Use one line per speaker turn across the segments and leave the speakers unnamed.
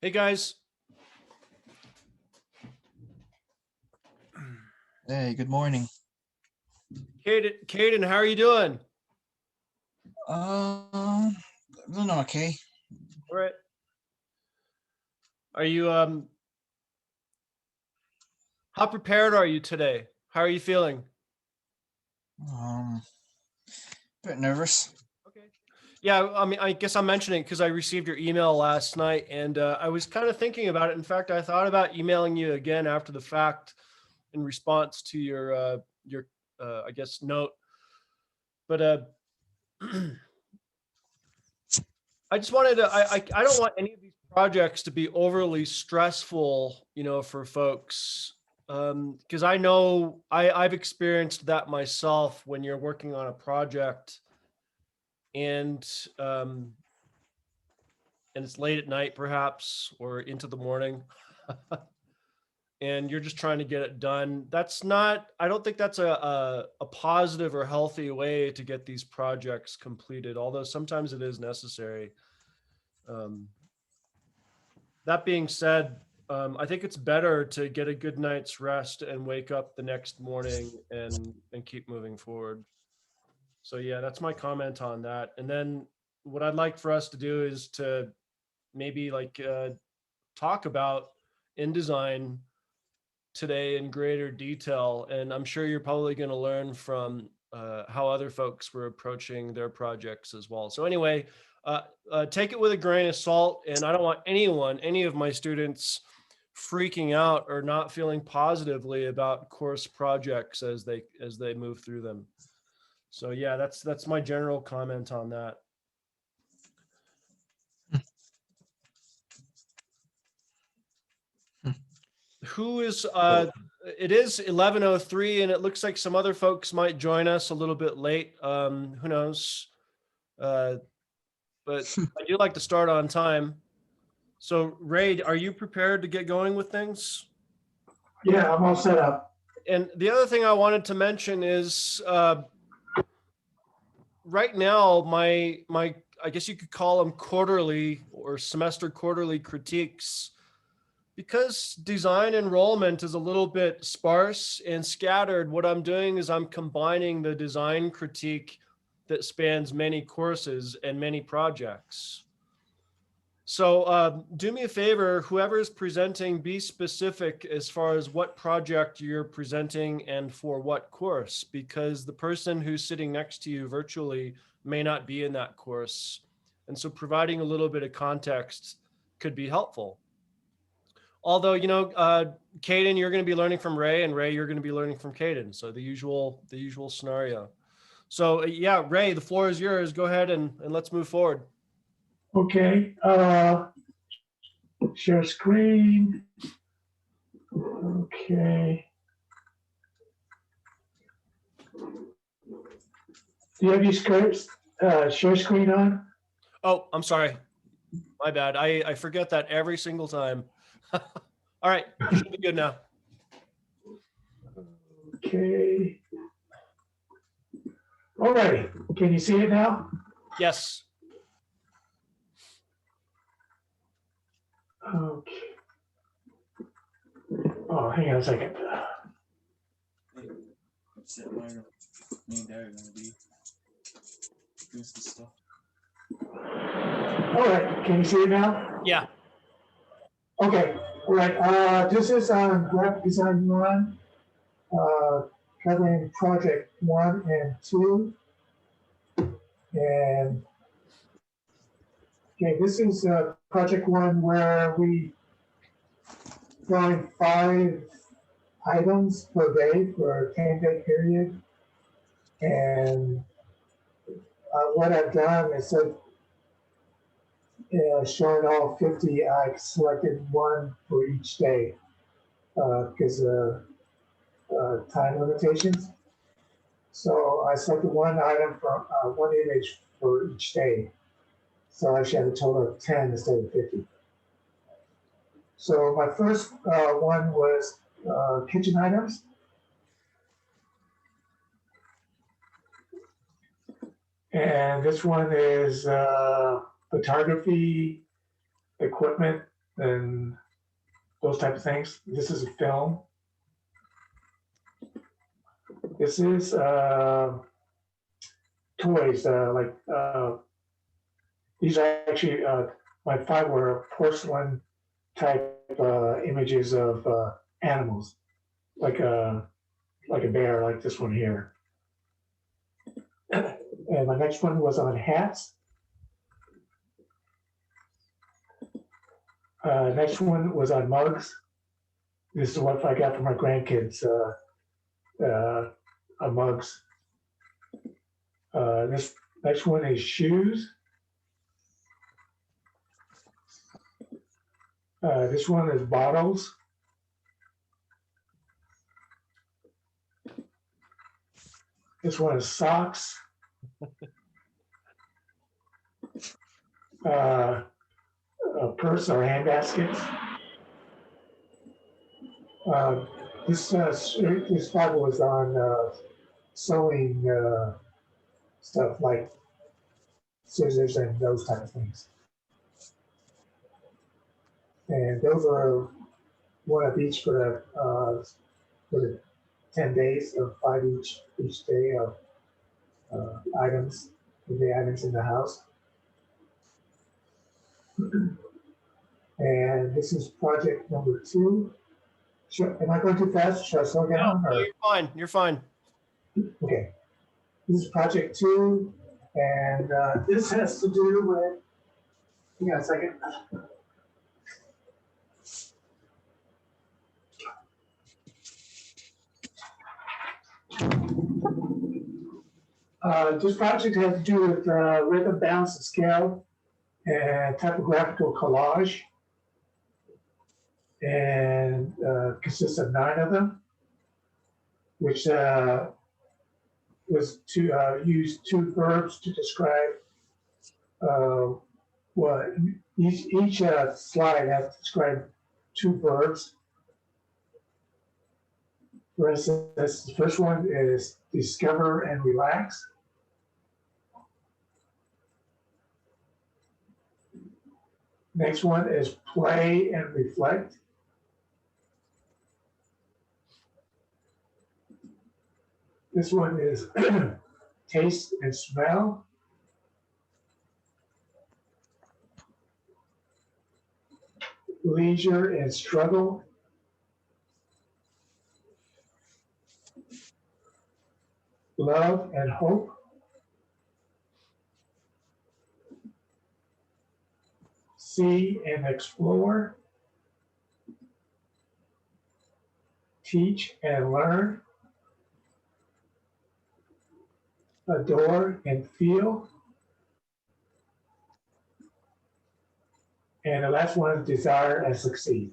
Hey guys.
Hey, good morning.
Caden, how are you doing?
Doing okay.
All right. Are you how prepared are you today? How are you feeling?
Um, Bit nervous.
Okay. Yeah, I mean, I guess I'm mentioning because I received your email last night and I was kind of thinking about it. In fact, I thought about emailing you again after the fact in response to your I guess note. But I just wanted to I don't want any of these projects to be overly stressful, for folks. Because I know I've experienced that myself when you're working on a project and um and it's late at night perhaps or into the morning and you're just trying to get it done. That's not I don't think that's a positive or healthy way to get these projects completed, although sometimes it is necessary. Um, That being said, I think it's better to get a good night's rest and wake up the next morning and keep moving forward. So yeah, that's my comment on that. And then what I'd like for us to do is to maybe talk about InDesign today in greater detail. And I'm sure you're probably going to learn from how other folks were approaching their projects as well. So anyway, take it with a grain of salt. And I don't want any of my students freaking out or not feeling positively about course projects as they move through them. So yeah, that's my general comment on that. Who is it is 11:03 and it looks like some other folks might join us a little bit late. Who knows? Uh, but I do like to start on time. So Ray, are you prepared to get going with things?
Yeah, I'm all set up.
And the other thing I wanted to mention is right now my I guess you could call them quarterly or semester quarterly critiques, because design enrollment is a little bit sparse and scattered. What I'm doing is I'm combining the design critique that spans many courses and many projects. So do me a favor, whoever is presenting, be specific as far as what project you're presenting and for what course, because the person who's sitting next to you virtually may not be in that course. And so providing a little bit of context could be helpful. Although, Caden, you're going to be learning from Ray, and Ray, you're going to be learning from Caden. So the usual scenario. So yeah, Ray, the floor is yours. Go ahead and let's move forward.
Okay, share screen. Okay. Do you have your share screen on?
Oh, I'm sorry. My bad. I forget that every single time. All right, you should be good now.
Okay. All right, can you see it now?
Yes.
Okay. Oh, hang on a second. All right, can you see it now?
Yeah.
Okay, all right, this is on graphic design 1, covering project 1 and 2. And okay, this is project 1 where we find 5 items per day for a 10-day period. And what I've done is showing all 50, I've selected one for each day because time limitations. So I selected one item from one image for each day. So I actually had a total of 10 instead of 50. So my first one was kitchen items. And this one is photography equipment and those type of things. This is a film. This is toys, these are actually, my five were porcelain type images of animals, like a bear, like this one here. And my next one was on hats. Next one was on mugs. This is what I got from my grandkids, mugs. This next one is shoes. This one is bottles. This one is socks. A purse or hand baskets. This Bible was on sewing stuff like scissors and those type of things. And those are one of each for the 10 days of 5 each day of items, the items in the house. And this is project number 2. Am I going too fast? Should I slow down?
No, you're fine. You're fine.
Okay. This is project 2, and this has to do with. Hang on a second. This project has to do with rhythm, balance, and scale, and typographical collage, and consists of 9 of them, which was to use 2 verbs to describe what each slide has to describe 2 verbs. For instance, the first one is discover and relax. Next one is play and reflect. This one is taste and smell. Leisure and struggle. Love and hope. See and explore. Teach and learn. Adore and feel. And the last one is desire and succeed.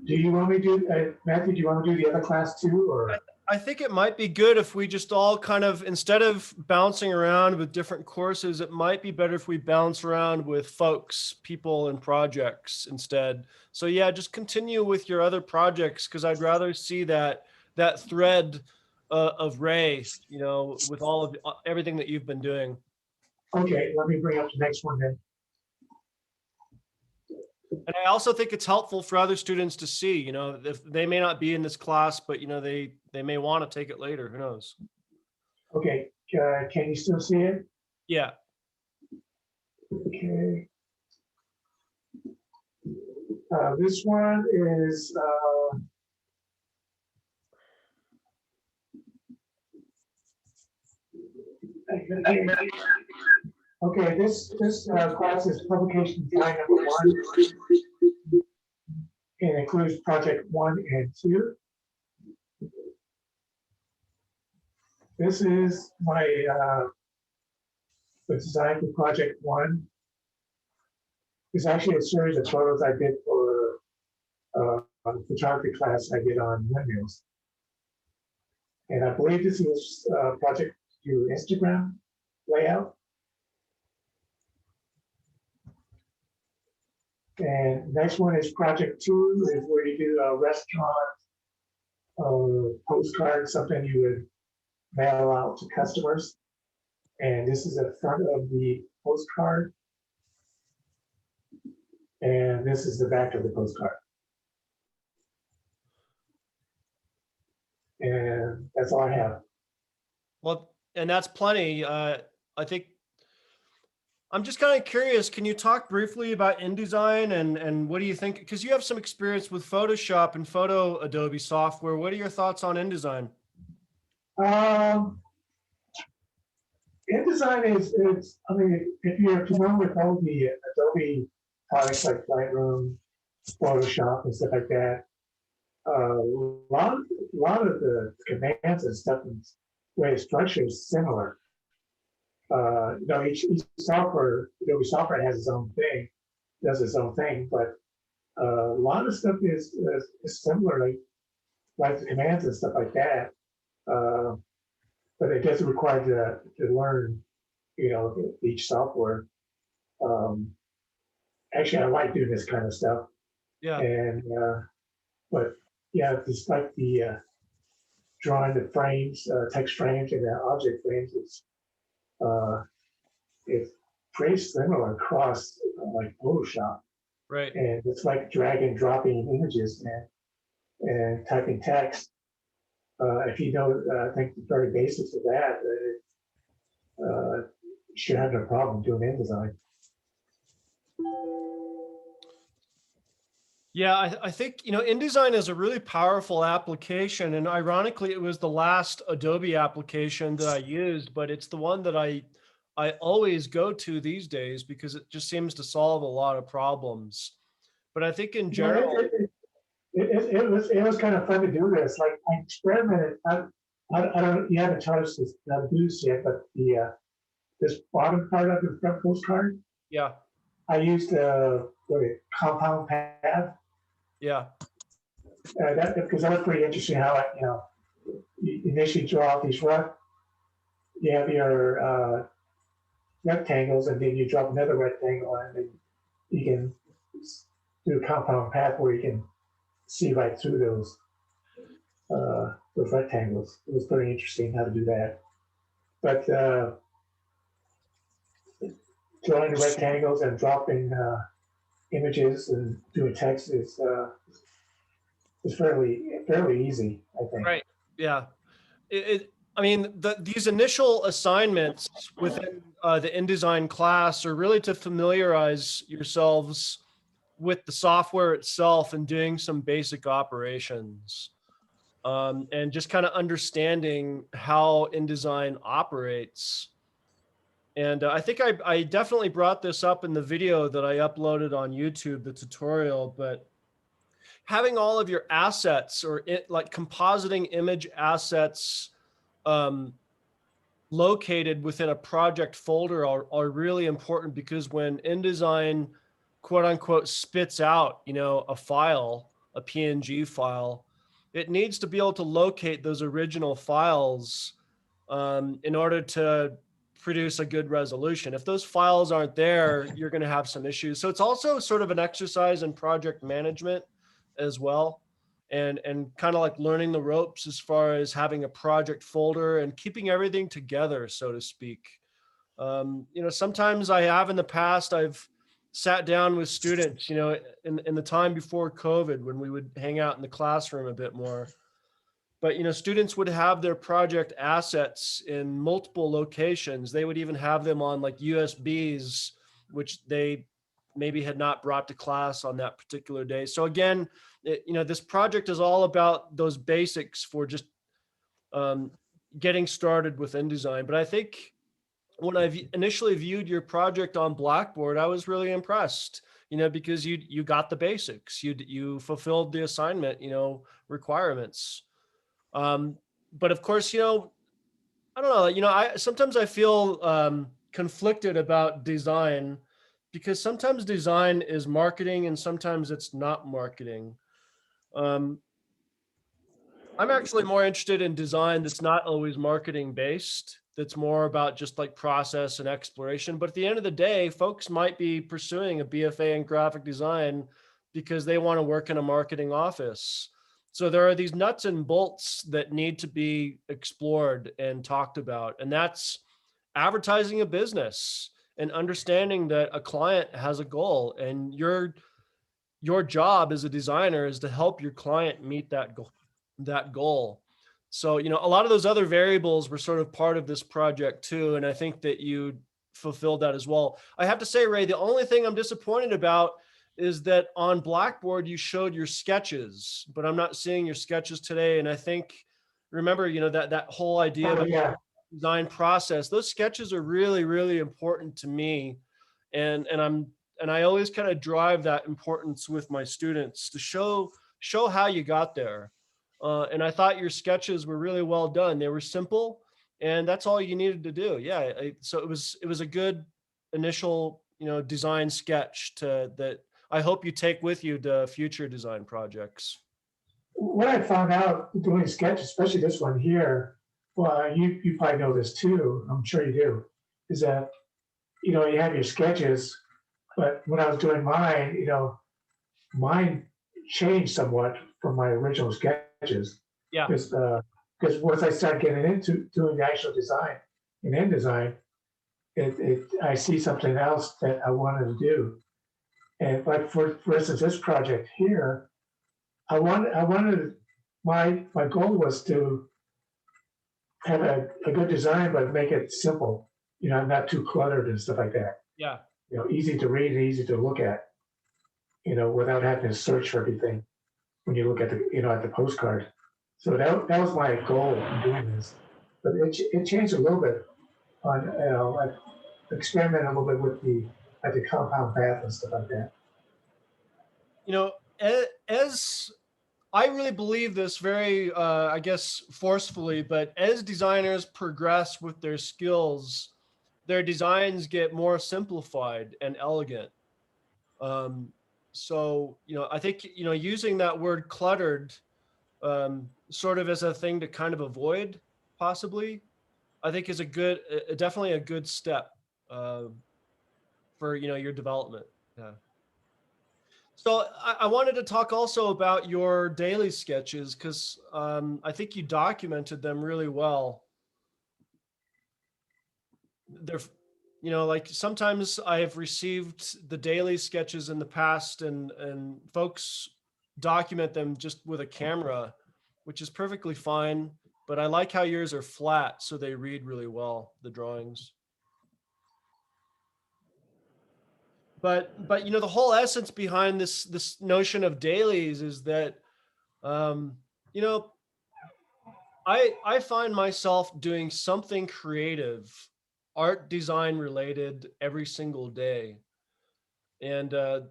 Do you want me to do, Matthew, do you want to do the other class too, or?
I think it might be good if we just all kind of, instead of bouncing around with different courses, it might be better if we bounce around with folks, people, and projects instead. So yeah, just continue with your other projects, because I'd rather see that thread of Ray, you know, with all of everything that you've been doing.
Okay, let me bring up the next one then.
And I also think it's helpful for other students to see, you know, if they may not be in this class, but you know, they may want to take it later. Who knows?
Okay, can you still see it?
Yeah.
Okay. This one is okay. This class is publication design number 1. It includes project 1 and 2. This is my the design for project 1. It's actually a series of photos I did for a photography class I did on windmills. And I believe this is project to do Instagram layout. And next one is project 2, is where you do a restaurant postcard, something you would mail out to customers. And this is the front of the postcard. And this is the back of the postcard. And that's all I have.
Well, and that's plenty. I think I'm just kind of curious. Can you talk briefly about InDesign and what do you think? Because you have some experience with Photoshop and photo Adobe software. What are your thoughts on InDesign?
InDesign is, I mean, if you're familiar with all the Adobe products like Lightroom, Photoshop, and stuff like that, a lot of the commands and stuff and way it's structured is similar. You know, each software, Adobe software has its own thing, does its own thing, but a lot of stuff is similar, like the commands and stuff like that. But it doesn't require to learn, you know, each software. Actually, I like doing this kind of stuff.
Yeah.
And but yeah, just like the drawing the frames, text frames, and the object frames, it's pretty similar across like Photoshop.
Right.
And it's like drag and dropping images and typing text. If you know, I think the very basics of that, you should have no problem doing InDesign.
Yeah, I think, you know, InDesign is a really powerful application. And ironically, it was the last Adobe application that I used, but it's the one that I always go to these days because it just seems to solve a lot of problems. But I think in general,
It was kind of fun to do this. Like I experimented. I don't. You haven't tried this do this yet, but this bottom part of the front postcard,
yeah,
I used compound path.
yeah,
Because that was pretty interesting. How you initially draw out these you have your rectangles, and then you drop another rectangle, and then you can do a compound path where you can see right through those rectangles. It was very interesting how to do that. But drawing the rectangles and dropping images and doing text is fairly easy, I think.
right. Yeah. I mean, these initial assignments within the InDesign class are really to familiarize yourselves with the software itself and doing some basic operations, and just kind of understanding how InDesign operates. And I think I definitely brought this up in the video that I uploaded on YouTube, the tutorial, but having all of your assets or like compositing image assets located within a project folder are really important, because when InDesign quote unquote spits out, you know, a file, a PNG file, it needs to be able to locate those original files in order to produce a good resolution. If those files aren't there, you're going to have some issues. So it's also sort of an exercise in project management as well, and kind of like learning the ropes as far as having a project folder and keeping everything together, so to speak. You know, sometimes in the past, I've sat down with students, you know, in the time before COVID, when we would hang out in the classroom a bit more. But, you know, students would have their project assets in multiple locations. They would even have them on like USBs, which they maybe had not brought to class on that particular day. So again, you know, this project is all about those basics for just getting started with InDesign. But I think when I initially viewed your project on Blackboard, I was really impressed, you know, because you got the basics, you fulfilled the assignment, you know, requirements. But of course, you know, I don't know, you know, sometimes I feel conflicted about design, because sometimes design is marketing and sometimes it's not marketing. I'm actually more interested in design that's not always marketing based, that's more about just like process and exploration. But at the end of the day, folks might be pursuing a BFA in graphic design because they want to work in a marketing office. So there are these nuts and bolts that need to be explored and talked about. And that's advertising a business and understanding that a client has a goal, and your job as a designer is to help your client meet that goal. So, a lot of those other variables were sort of part of this project too. And I think that you fulfilled that as well. I have to say, Ray, the only thing I'm disappointed about is that on Blackboard, you showed your sketches, but I'm not seeing your sketches today. And I think, remember, that whole idea
Oh,
of
yeah,
design process, those sketches are really, really important to me. And I always kind of drive that importance with my students to show how you got there. And I thought your sketches were really well done. They were simple, and that's all you needed to do. Yeah. So it was a good initial, design sketch that I hope you take with you to future design projects.
what I found out doing sketches, especially this one here, well, you probably know this too, I'm sure you do, is that, you have your sketches, but when I was doing mine, mine changed somewhat from my original sketches.
Yeah.
Because once I started getting into doing the actual design and InDesign, I see something else that I wanted to do. And like for instance, this project here, I wanted my goal was to have a good design, but make it simple, not too cluttered and stuff like that.
Yeah.
Easy to read and easy to look at, without having to search for everything when you look at the postcard. So that was my goal in doing this. But it changed a little bit on, like experiment a little bit with the compound path and stuff like that.
As I really believe this very, I guess, forcefully, but as designers progress with their skills, their designs get more simplified and elegant. So, I think, using that word cluttered sort of as a thing to kind of avoid, possibly, I think is definitely a good step for, your development. Yeah. So I wanted to talk also about your daily sketches, because I think you documented them really well. They're, like sometimes I've received the daily sketches in the past, and folks document them just with a camera, which is perfectly fine. But I like how yours are flat, so they read really well, the drawings. But the whole essence behind this notion of dailies is that you know I find myself doing something creative, art design related, every single day. And uh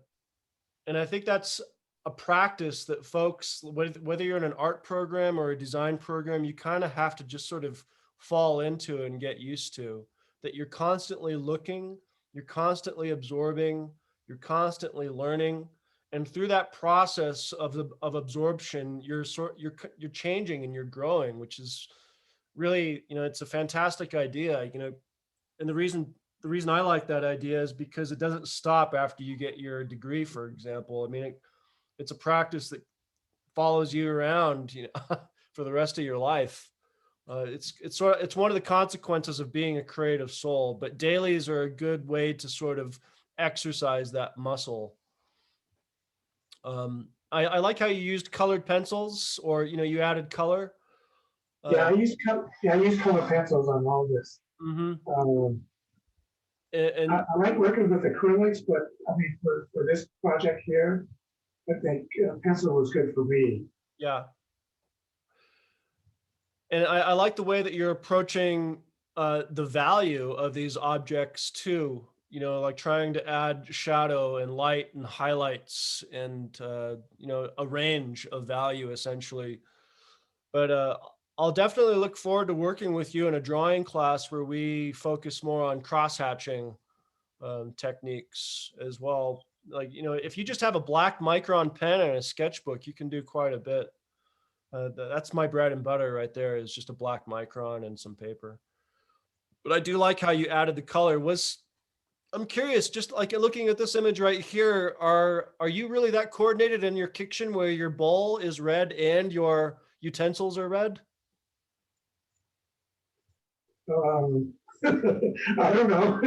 and I think that's a practice that folks, whether you're in an art program or a design program, you kind of have to just sort of fall into and get used to, that you're constantly looking, you're constantly absorbing, you're constantly learning. And through that process of absorption, you're changing and you're growing, which is really, it's a fantastic idea. And the reason I like that idea is because it doesn't stop after you get your degree, for example. I mean, it's a practice that follows you around, for the rest of your life. It's one of the consequences of being a creative soul. But dailies are a good way to sort of exercise that muscle. I like how you used colored pencils, or you added color.
Yeah, I use color pencils on all this.
Mhm.
I,
And
I like working with acrylics, but I mean, for this project here, I think pencil was good for me.
yeah, and I like the way that you're approaching the value of these objects too. Like trying to add shadow and light and highlights, and a range of value essentially. But I'll definitely look forward to working with you in a drawing class where we focus more on cross hatching techniques as well. Like, if you just have a black Micron pen and a sketchbook, you can do quite a bit. That's my bread and butter right there, is just a black Micron and some paper. But I do like how you added the color. I'm curious, just like looking at this image right here, are you really that coordinated in your kitchen where your bowl is red and your utensils are red?
I don't know.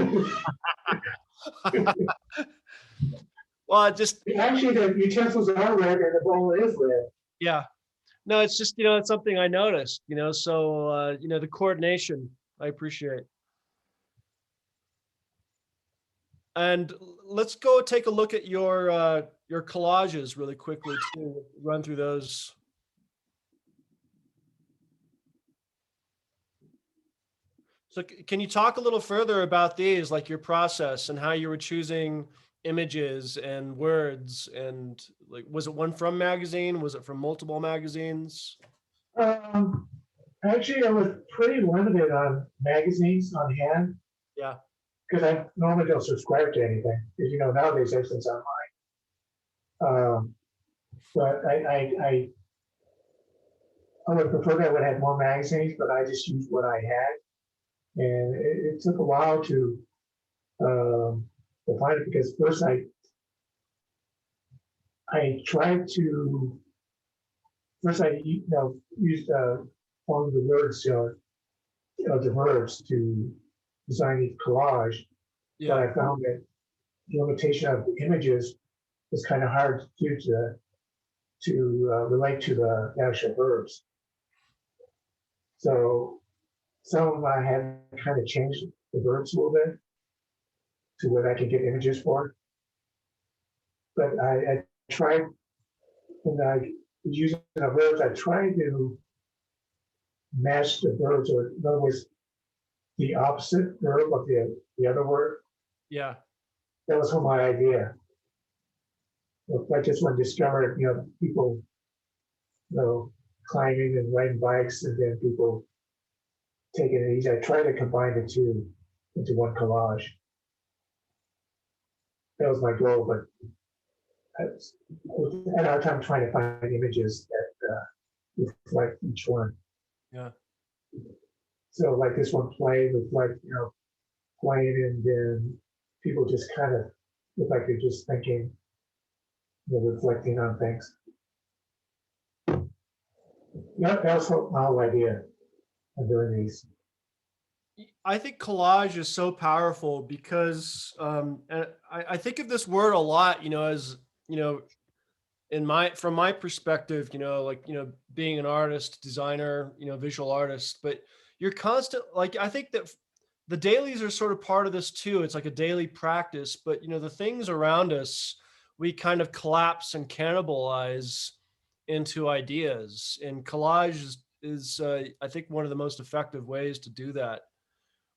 Well, it just
Actually, the utensils are red and the bowl is red.
yeah. No, it's just, it's something I noticed, so the coordination I appreciate. And let's go take a look at your collages really quickly to run through those. So can you talk a little further about these, like your process and how you were choosing images and words, and like, was it one from magazine? Was it from multiple magazines?
Um, Actually, I was pretty limited on magazines on hand
Yeah.
because I normally don't subscribe to anything. Because nowadays everything's online. But I would prefer that I would have more magazines, but I just used what I had, and it took a while to find it because first I tried to first I used form the words the verbs to design each collage, but
Yeah.
I found that the limitation of the images is kind of hard to do to relate to the actual verbs. So some of them I had kind of changed the verbs a little bit to what I could get images for. But I tried when I was using the verbs, I tried to match the verbs, or in other words, the opposite verb of the other word.
Yeah.
That was my idea. I just want to discover, people, climbing and riding bikes, and then people taking it easy. I try to combine the two into one collage. That was my goal, but I had a hard time trying to find images that reflect each one.
Yeah.
So like this one play with playing, and then people just kind of look like they're just thinking, reflecting on things. Yeah, that was my whole idea of doing these.
I think collage is so powerful because and I think of this word a lot, as from my perspective, being an artist, designer, visual artist, but you're constant, like, I think that the dailies are sort of part of this too. It's like a daily practice, but the things around us, we kind of collapse and cannibalize into ideas, and collage is I think one of the most effective ways to do that,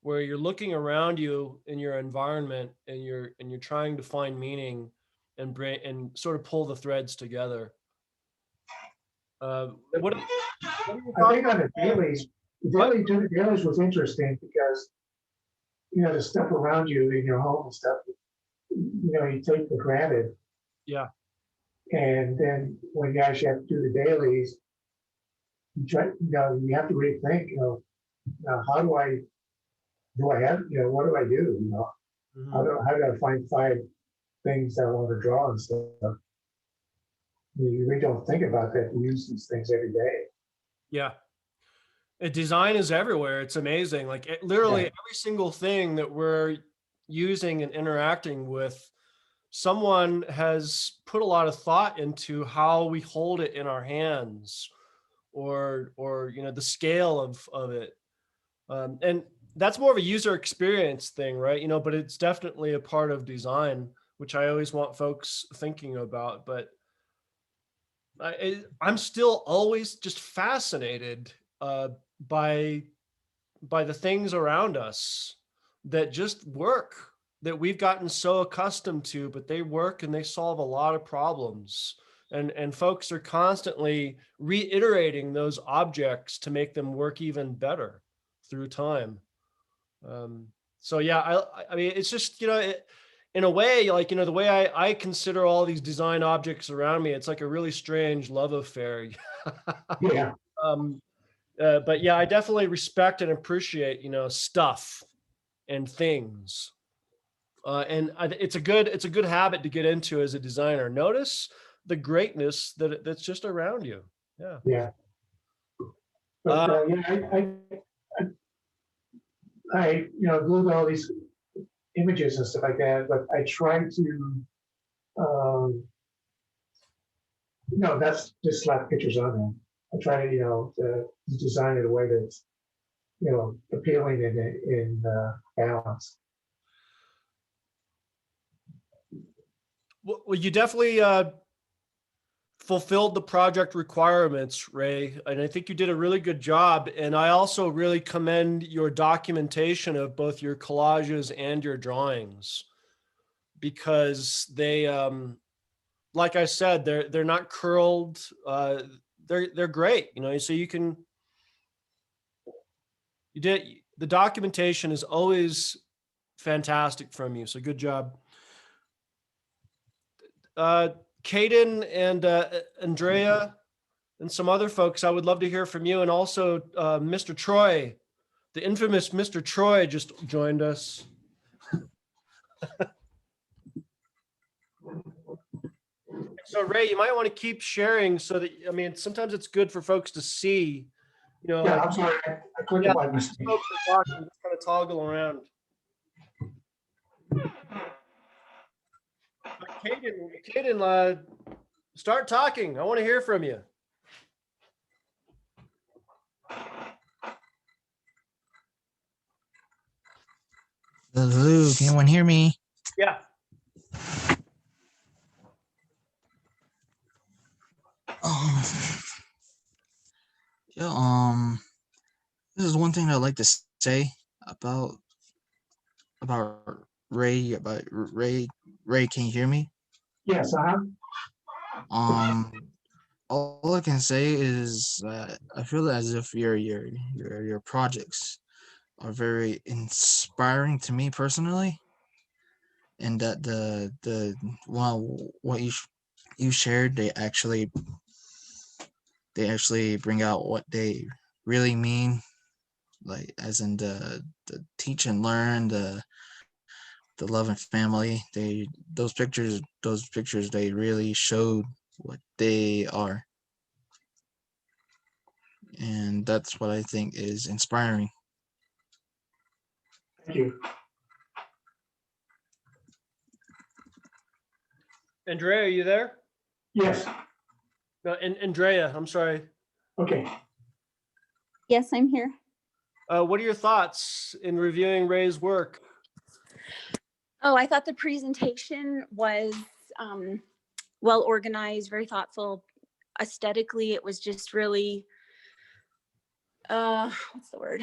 where you're looking around you in your environment and you're trying to find meaning and sort of pull the threads together. What are your
I think
thoughts?
on the dailies was interesting because the stuff around you in your home and stuff, you take for granted,
Yeah.
and then when you actually have to do the dailies, you have to really think, how do I have, what do I do,
Mhm.
how do I find 5 things that I want to draw and stuff. You really don't think about that. You use these things every day.
Yeah. Design is everywhere. It's amazing. Like literally
Yeah.
every single thing that we're using and interacting with, someone has put a lot of thought into how we hold it in our hands, or the scale of it. And that's more of a user experience thing, right? But it's definitely a part of design, which I always want folks thinking about. But I'm still always just fascinated by the things around us that just work, that we've gotten so accustomed to, but they work and they solve a lot of problems. And folks are constantly reiterating those objects to make them work even better through time. So yeah, I mean, it's just, in a way, like, the way I consider all these design objects around me, it's like a really strange love affair.
Yeah.
um, but yeah, I definitely respect and appreciate, stuff and things. It's a good habit to get into as a designer. Notice the greatness that's just around you. Yeah.
Yeah. But, yeah, Google all these images and stuff like that, but I try to, that's just slap pictures on there. I try to, to design it in a way that's, appealing and in balance.
Well, you definitely fulfilled the project requirements, Ray, and I think you did a really good job. And I also really commend your documentation of both your collages and your drawings, because they, like I said, they're not curled. They're great, So you did the documentation is always fantastic from you. So good job. Caden and Andrea and some other folks, I would love to hear from you. And also Mr. Troy, the infamous Mr. Troy just joined us. So Ray, you might want to keep sharing so that, sometimes it's good for folks to see,
Yeah, I'm sorry, I clicked
yeah,
by mistake.
folks are watching, just kind of toggle around. Caden, start talking. I want to hear from you.
Hello, can anyone hear me?
Yeah.
Yeah, this is one thing I'd like to say about Ray. Ray, can you hear me?
Yes,
All I can say is that I feel as if your projects are very inspiring to me personally, and that what you shared, they actually bring out what they really mean, like as in the teach and learn, the love and family. Those pictures they really showed what they are, and that's what I think is inspiring.
thank you.
Andrea, are you there?
Yes,
No, Andrea, I'm sorry.
okay.
Yes, I'm here.
What are your thoughts in reviewing Ray's work?
Oh, I thought the presentation was well organized, very thoughtful. Aesthetically, it was just really, what's the word?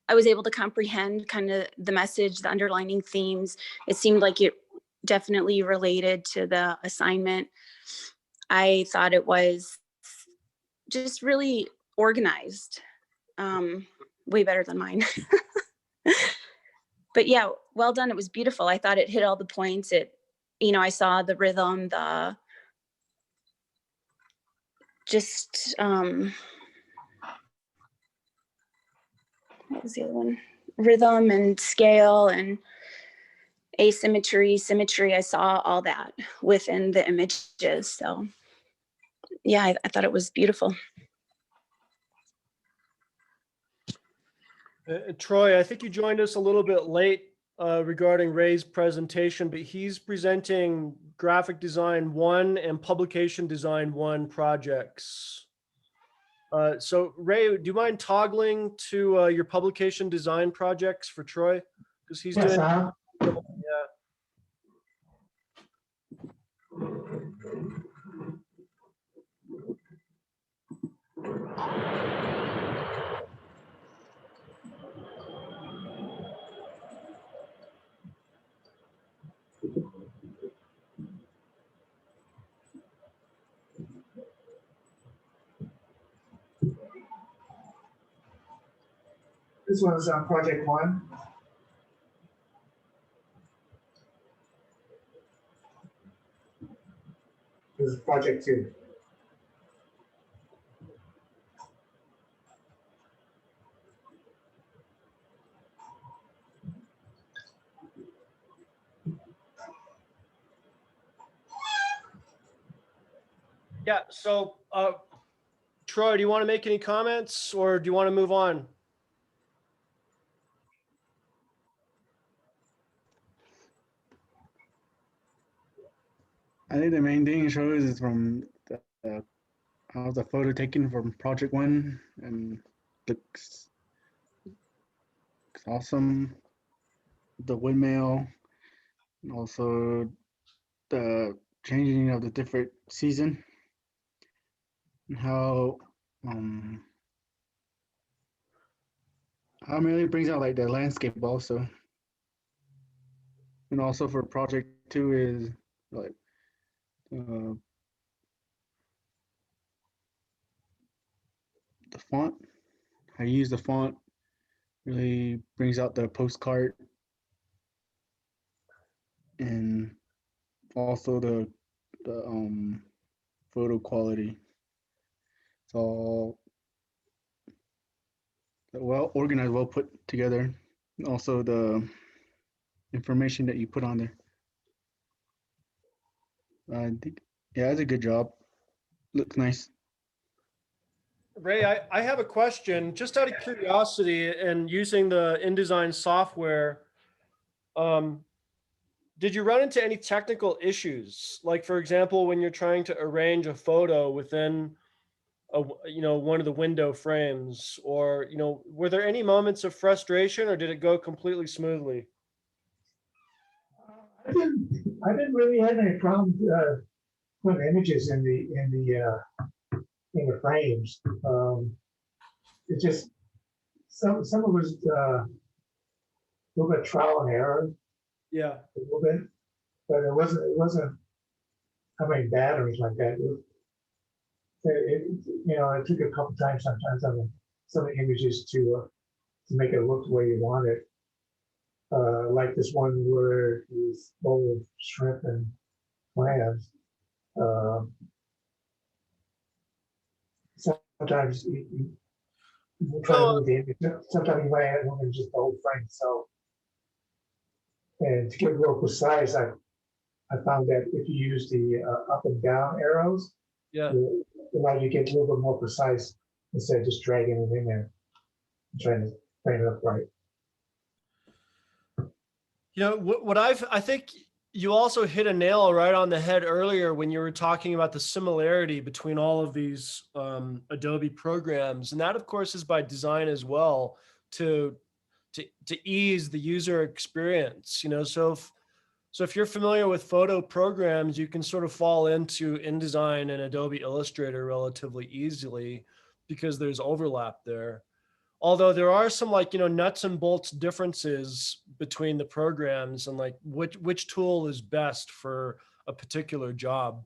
I was able to comprehend kind of the message, the underlining themes. It seemed like it definitely related to the assignment. I thought it was just really organized, way better than mine. But yeah, well done. It was beautiful. I thought it hit all the points. I saw the rhythm, what was the other one? Rhythm and scale and asymmetry, symmetry. I saw all that within the images. So yeah, I thought it was beautiful.
Troy, I think you joined us a little bit late regarding Ray's presentation, but he's presenting graphic design 1 and publication design 1 projects. So Ray, do you mind toggling to your publication design projects for Troy? Because he's
Yes,
doing, yeah.
This one's on project 1. This is project 2.
Yeah, so Troy, do you want to make any comments or do you want to move on?
I think the main thing it shows is from how's the photo taken from project one and looks awesome. The windmill, and also the changing of the different season, and how really brings out like the landscape also, and also for project two is like uh, the font. How you use the font really brings out the postcard, and also the photo quality. It's all well organized, well put together. Also the information that you put on there. I think, yeah, it's a good job. Looks nice.
Ray, I have a question just out of curiosity and using the InDesign software. Um, did you run into any technical issues? Like, for example, when you're trying to arrange a photo within one of the window frames, or, were there any moments of frustration or did it go completely smoothly?
I didn't really have any problem putting images in the frames. It just some of it was a little bit trial and error,
Yeah.
a little bit, but it wasn't bad or anything like that. It took a couple times sometimes on some of the images to make it look the way you want it. Like this one where this bowl of shrimp and clams. Sometimes you try to move the image. Sometimes you might have them in just the whole frame itself. And to get real precise, I found that if you use the up and down arrows,
Yeah.
it allows you to get a little bit more precise instead of just dragging it in there and trying to frame it up right.
I think you also hit a nail right on the head earlier when you were talking about the similarity between all of these Adobe programs. And that, of course, is by design as well to ease the user experience. So if you're familiar with photo programs, you can sort of fall into InDesign and Adobe Illustrator relatively easily because there's overlap there. Although there are some nuts and bolts differences between the programs and like which tool is best for a particular job.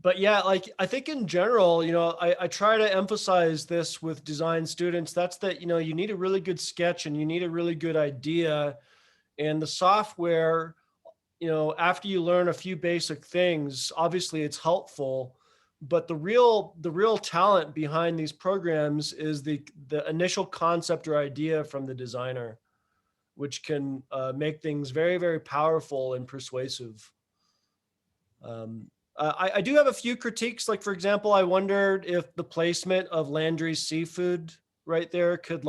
But yeah, like I think in general, I try to emphasize this with design students. That's that, you need a really good sketch and you need a really good idea. And the software, after you learn a few basic things, obviously it's helpful. But the real talent behind these programs is the initial concept or idea from the designer, which can make things very, very powerful and persuasive. I do have a few critiques. Like, for example, I wondered if the placement of Landry's seafood right there could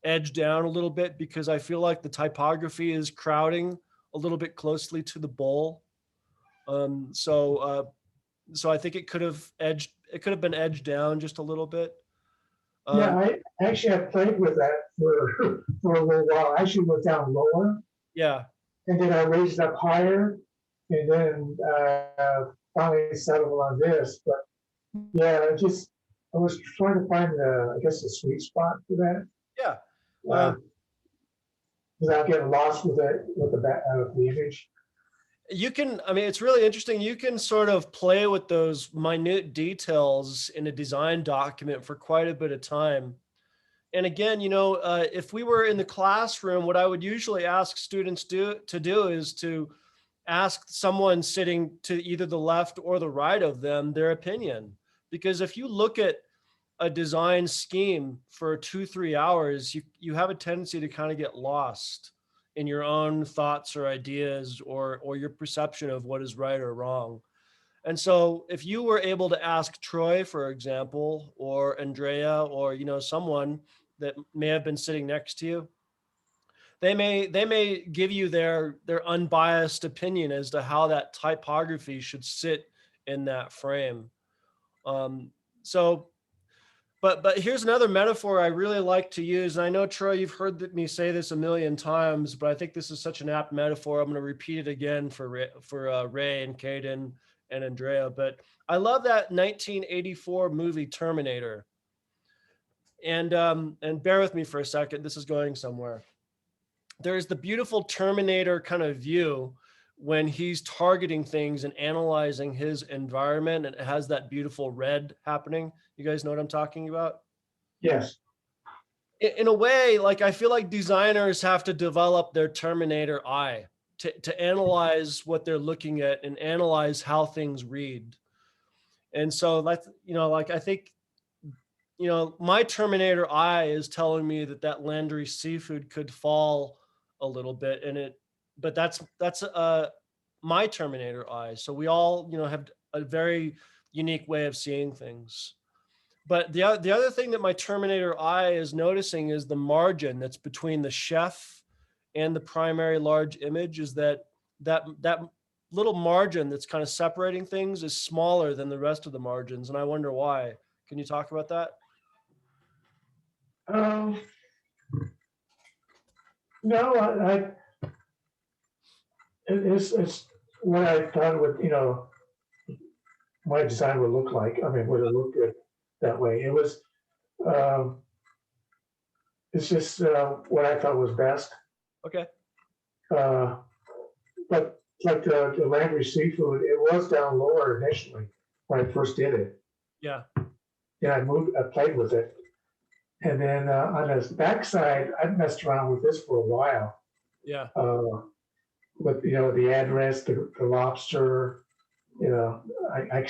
edge down a little bit, because I feel like the typography is crowding a little bit closely to the bowl. So I think it could have been edged down just a little bit.
Yeah, I played with that for for a little while. I actually went down lower.
Yeah.
And then I raised it up higher, and then finally settled on this. But yeah, I was trying to find the sweet spot for that.
Yeah.
Without getting lost with the image.
It's really interesting. You can sort of play with those minute details in a design document for quite a bit of time. And again, if we were in the classroom, what I would usually ask students to do is to ask someone sitting to either the left or the right of them their opinion. Because if you look at a design scheme for 2-3 hours, you have a tendency to kind of get lost in your own thoughts or ideas or your perception of what is right or wrong. And so if you were able to ask Troy, for example, or Andrea, or, you know, someone that may have been sitting next to you, they may give you their unbiased opinion as to how that typography should sit in that frame. Um, so, but here's another metaphor I really like to use. And I know, Troy, you've heard me say this a million times, but I think this is such an apt metaphor. I'm going to repeat it again for Ray and Caden and Andrea. But I love that 1984 movie Terminator. And bear with me for a second. This is going somewhere. There's the beautiful Terminator kind of view when he's targeting things and analyzing his environment, and it has that beautiful red happening. You guys know what I'm talking about?
Yes.
In a way, like, I feel like designers have to develop their Terminator eye to analyze what they're looking at and analyze how things read. And so that's, you know, like, I think, you know, my Terminator eye is telling me that Landry seafood could fall a little bit in it, but that's my Terminator eye. So we all, you know, have a very unique way of seeing things. But the other thing that my Terminator eye is noticing is the margin that's between the chef and the primary large image, is that little margin that's kind of separating things is smaller than the rest of the margins. And I wonder why. Can you talk about that?
No, it's what I thought would, you know, my design would look like. I mean, would it look good that way? It was, it's just what I thought was best.
Okay.
But like the Landry seafood, it was down lower initially when I first did it.
Yeah.
Yeah, I played with it. And then on the backside, I messed around with this for a while.
Yeah.
With, you know, the address, the lobster, you know, I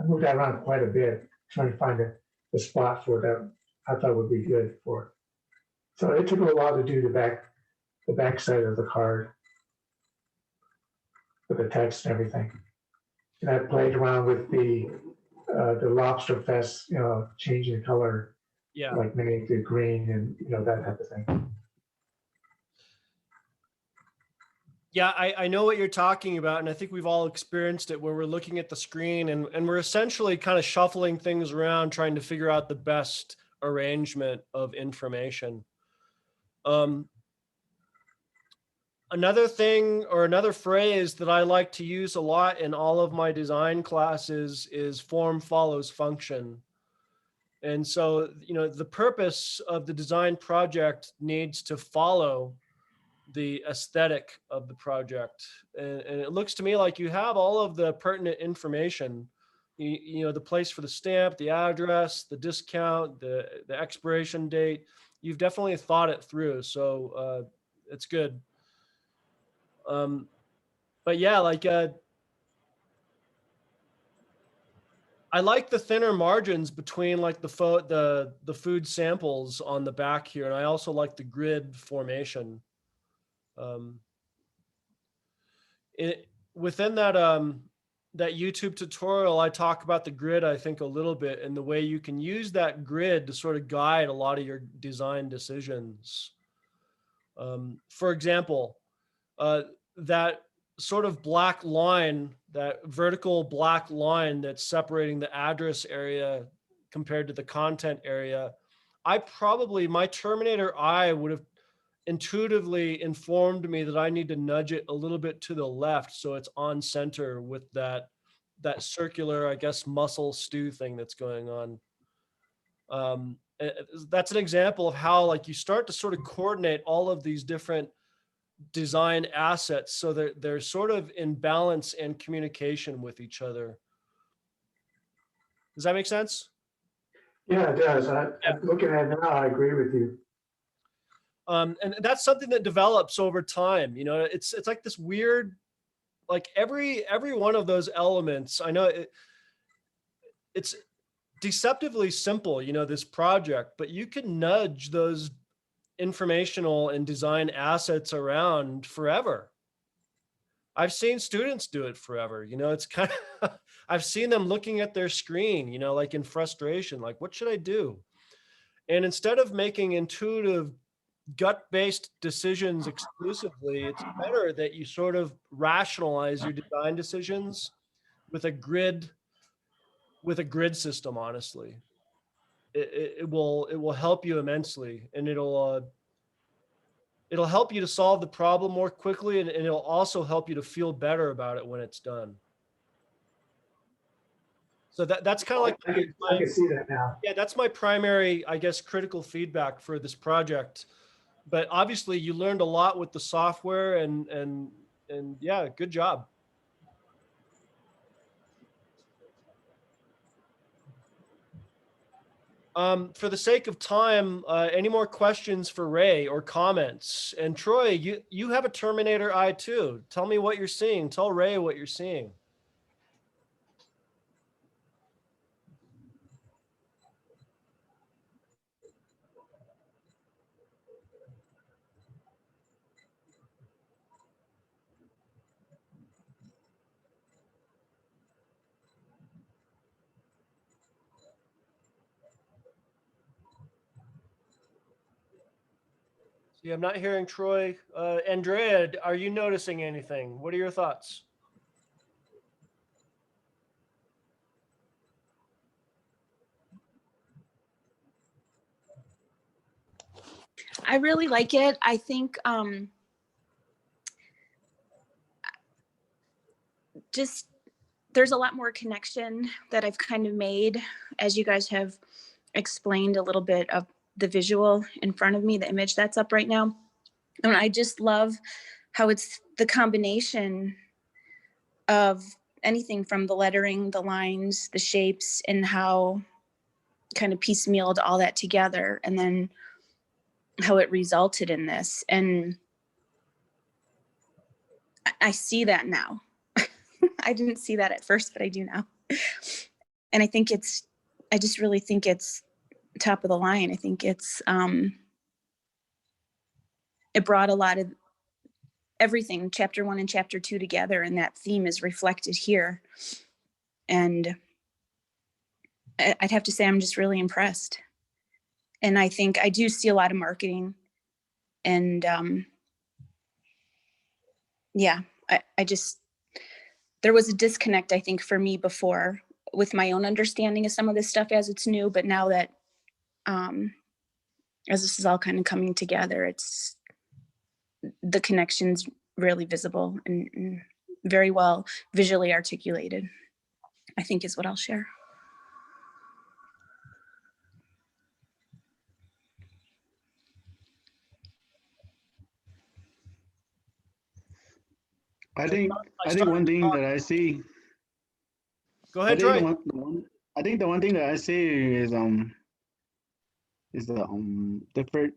moved that around quite a bit, trying to find the spot for that I thought would be good for it. So it took a while to do the back side of the card with the text and everything. And I played around with the lobster fest, you know, changing the color.
Yeah.
Like maybe the green and, you know, that type of thing.
Yeah, I know what you're talking about. And I think we've all experienced it, where we're looking at the screen and we're essentially kind of shuffling things around, trying to figure out the best arrangement of information. Another thing, or another phrase that I like to use a lot in all of my design classes is form follows function. And so, you know, the purpose of the design project needs to follow the aesthetic of the project. And it looks to me like you have all of the pertinent information, you know, the place for the stamp, the address, the discount, the expiration date. You've definitely thought it through. So it's good. But yeah, like, I like the thinner margins between like the food samples on the back here. And I also like the grid formation. Within that that YouTube tutorial, I talk about the grid, I think, a little bit, and the way you can use that grid to sort of guide a lot of your design decisions. For example, that sort of black line, that vertical black line that's separating the address area compared to the content area, my Terminator eye would have intuitively informed me that I need to nudge it a little bit to the left so it's on center with that circular, I guess, muscle stew thing that's going on. That's an example of how, like, you start to sort of coordinate all of these different design assets so that they're sort of in balance and communication with each other. Does that make sense?
Yeah, it does. I'm looking at it now, I agree with you.
And that's something that develops over time. You know, it's like this weird, like every one of those elements, I know it's deceptively simple, you know, this project, but you can nudge those informational and design assets around forever. I've seen students do it forever. You know, it's kind of, I've seen them looking at their screen, you know, like in frustration, like, what should I do? And instead of making intuitive, gut-based decisions exclusively, it's better that you sort of rationalize your design decisions with a grid system, honestly. It will help you immensely, and it'll help you to solve the problem more quickly, and it'll also help you to feel better about it when it's done. So that's kind of like
I can see that now.
yeah, that's my primary, I guess, critical feedback for this project. But obviously you learned a lot with the software, and yeah, good job. For the sake of time, any more questions for Ray or comments? And Troy, you have a Terminator eye too. Tell me what you're seeing. Tell Ray what you're seeing. See, I'm not hearing Troy. Andrea, are you noticing anything? What are your thoughts?
I really like it. I think just there's a lot more connection that I've kind of made as you guys have explained a little bit of the visual in front of me, the image that's up right now. And I just love how it's the combination of anything from the lettering, the lines, the shapes, and how kind of piecemealed all that together, and then how it resulted in this. And I see that now. I didn't see that at first, but I do now. And I just really think it's top of the line. I think it's, it brought a lot of everything, chapter 1 and chapter 2 together, and that theme is reflected here. And I'd have to say I'm just really impressed. And I think I do see a lot of marketing, and yeah, I just, there was a disconnect, I think, for me before with my own understanding of some of this stuff as it's new, but now that as this is all kind of coming together, it's the connection's really visible and very well visually articulated, I think, is what I'll share.
I think one thing that I see.
Go ahead, Troy.
I think the one thing that I see is the different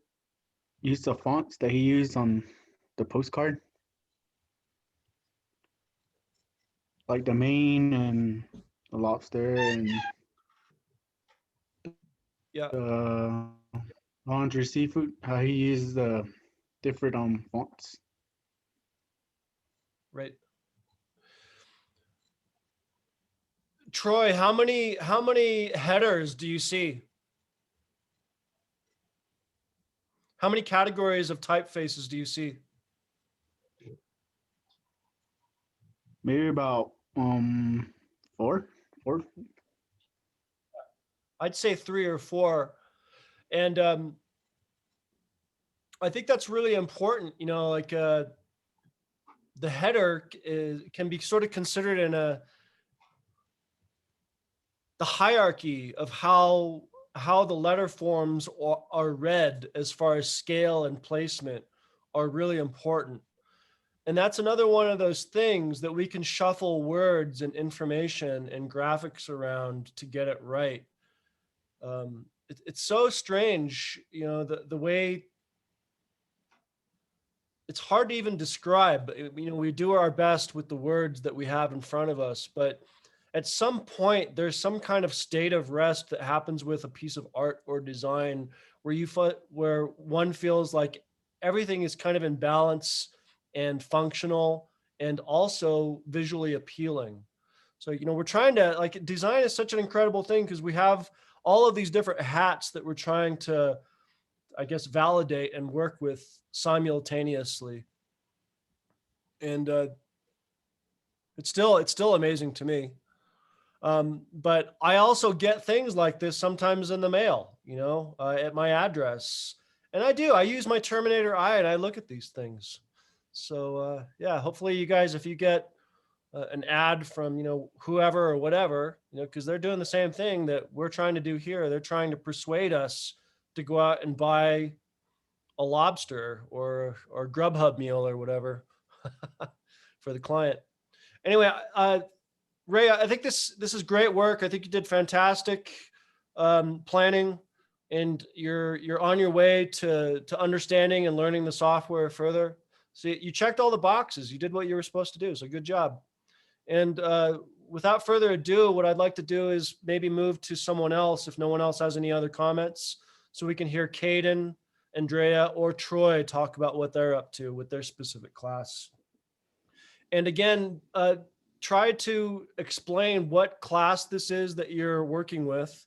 use of fonts that he used on the postcard, like the Maine and the lobster and
Yeah.
the laundry seafood. How he uses the different fonts.
Right. Troy, how many headers do you see? How many categories of typefaces do you see?
Maybe about four.
I'd say 3 or 4. And I think that's really important, you know, like the header can be sort of considered in the hierarchy of how the letter forms are read as far as scale and placement are really important. And that's another one of those things that we can shuffle words and information and graphics around to get it right. It's so strange, you know, the way it's hard to even describe. You know, we do our best with the words that we have in front of us, but at some point there's some kind of state of rest that happens with a piece of art or design where where one feels like everything is kind of in balance and functional and also visually appealing. So, we're trying to, like, design is such an incredible thing because we have all of these different hats that we're trying to, I guess, validate and work with simultaneously. And it's still amazing to me. But I also get things like this sometimes in the mail, at my address. And I use my Terminator eye and I look at these things. So yeah, hopefully you guys, if you get an ad from, whoever or whatever, because they're doing the same thing that we're trying to do here. They're trying to persuade us to go out and buy a lobster or Grubhub meal or whatever for the client. Anyway, Ray, I think this is great work. I think you did fantastic planning, and you're on your way to understanding and learning the software further. So you checked all the boxes. You did what you were supposed to do. So good job. And without further ado, what I'd like to do is maybe move to someone else if no one else has any other comments, so we can hear Caden, Andrea, or Troy talk about what they're up to with their specific class. And again, try to explain what class this is that you're working with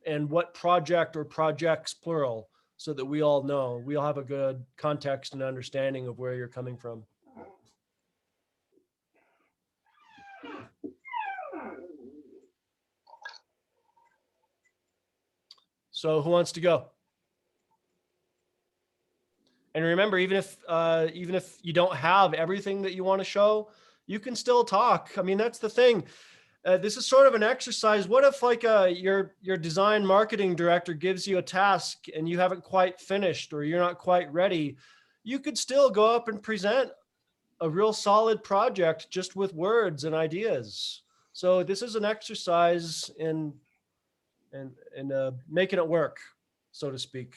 and what project or projects plural, so that we all know, we all have a good context and understanding of where you're coming from. So who wants to go? And remember, even if you don't have everything that you want to show, you can still talk. I mean, that's the thing. This is sort of an exercise. What if, like, your design marketing director gives you a task and you haven't quite finished or you're not quite ready? You could still go up and present a real solid project just with words and ideas. So this is an exercise in making it work, so to speak.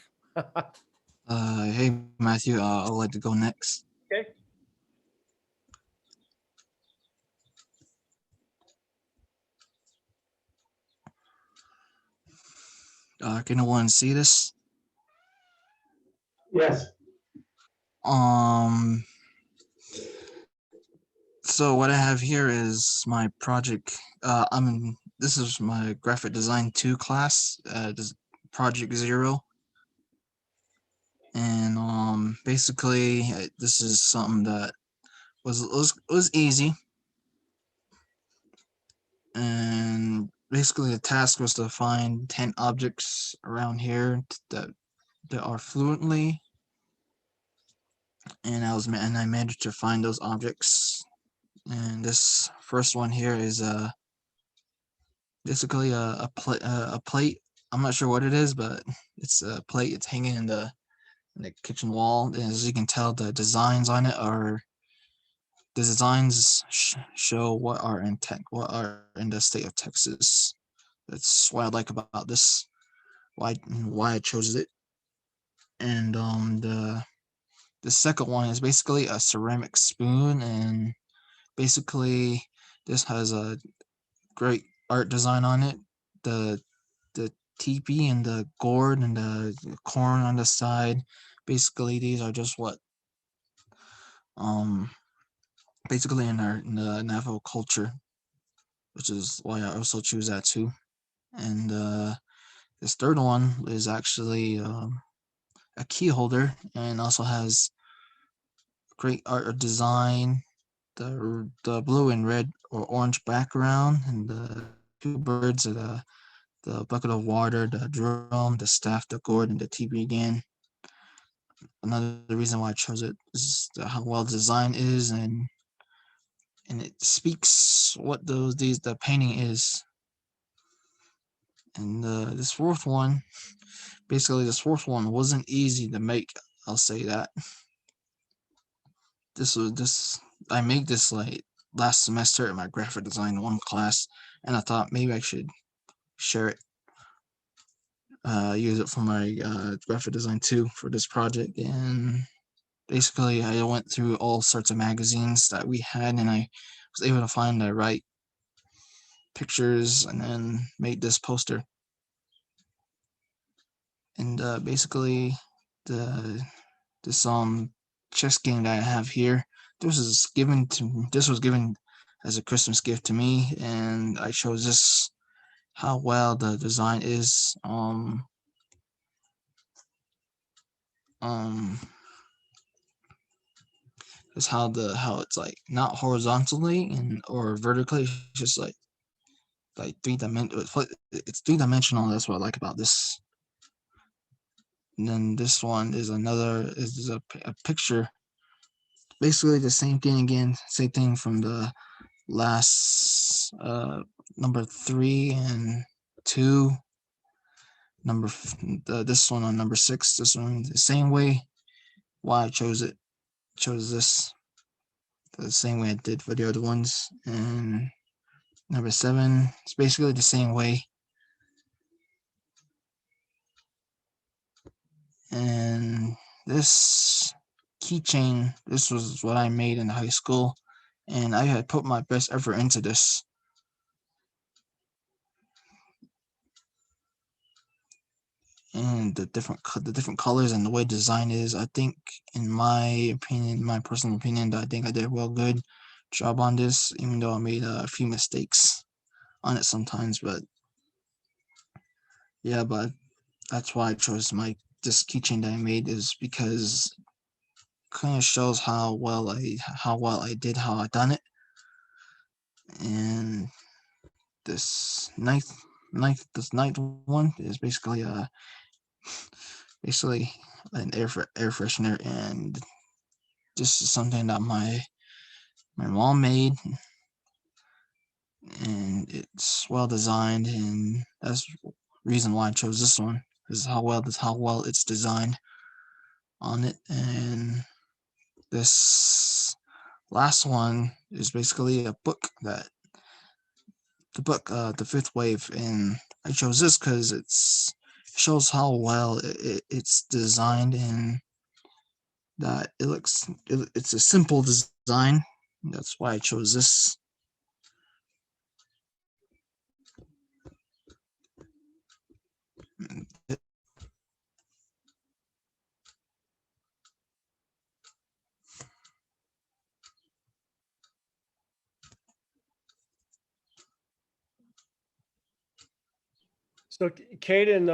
Hey, Matthew, I'd like to go next.
Okay.
Can anyone see this?
Yes.
So what I have here is my project. This is my graphic design 2 class, this project 0. And basically this is something that was easy. And basically the task was to find 10 objects around here that are fluently. And I managed to find those objects. And this first one here is basically a plate. I'm not sure what it is, but it's a plate. It's hanging in the kitchen wall. And as you can tell, the designs on it are show what are in the state of Texas. That's what I like about this. Why I chose it. And the second one is basically a ceramic spoon, and basically this has a great art design on it. The teepee and the gourd and the corn on the side, basically these are just what basically in the Navajo culture, which is why I also choose that too. And this third one is actually a key holder, and also has great art design, the blue and red or orange background, and the 2 birds, the bucket of water, the drum, the staff, the gourd, and the teepee again. Another reason why I chose it is how well designed is, and it speaks what the painting is. And this fourth one wasn't easy to make. I'll say that. I made this like last semester in my graphic design 1 class, and I thought maybe I should share it, use it for my graphic design 2 for this project. And basically I went through all sorts of magazines that we had, and I was able to find the right pictures and then made this poster. And basically this chess game that I have here, this was given as a Christmas gift to me, and I chose this. How well the design is. Is how it's like not horizontally or vertically, it's just like it's 3-dimensional. That's what I like about this. And then this one is a picture, basically the same thing again, same thing from the last number 3 and 2, this one on number 6, this one the same way. Why I chose this the same way I did for the other ones. And number 7, it's basically the same way. And this keychain, this was what I made in high school, and I had put my best effort into this. And the different colors and the way design is, I think, in my personal opinion, I think I did a well good job on this, even though I made a few mistakes on it sometimes. But yeah, but that's why I chose this keychain that I made, is because it kind of shows how well I done it. And this ninth one is basically an air freshener, and this is something that my mom made, and it's well designed, and that's the reason why I chose this one, is how well it's designed on it. And this last one is basically a book, The Fifth Wave, and I chose this because it shows how well it's designed, and that it's a simple design. That's why I chose this.
So, Caden,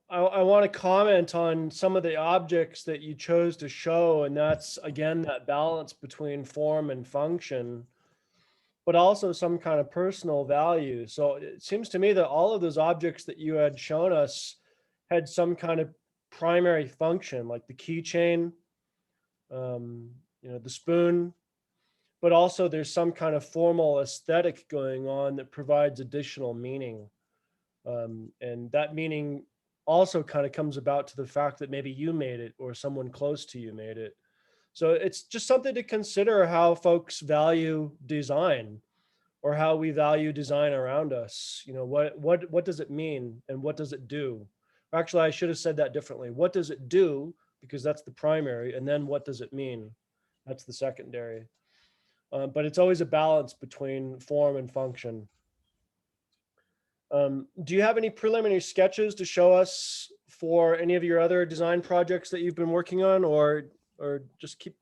I want to comment on some of the objects that you chose to show, and that's again that balance between form and function, but also some kind of personal value. So it seems to me that all of those objects that you had shown us had some kind of primary function, like the keychain, the spoon, but also there's some kind of formal aesthetic going on that provides additional meaning. And that meaning also kind of comes about to the fact that maybe you made it or someone close to you made it. So it's just something to consider how folks value design, or how we value design around us. What does it mean and what does it do? Actually, I should have said that differently. What does it do? Because that's the primary, and then what does it mean? That's the secondary. But it's always a balance between form and function. Do you have any preliminary sketches to show us for any of your other design projects that you've been working on, or just keep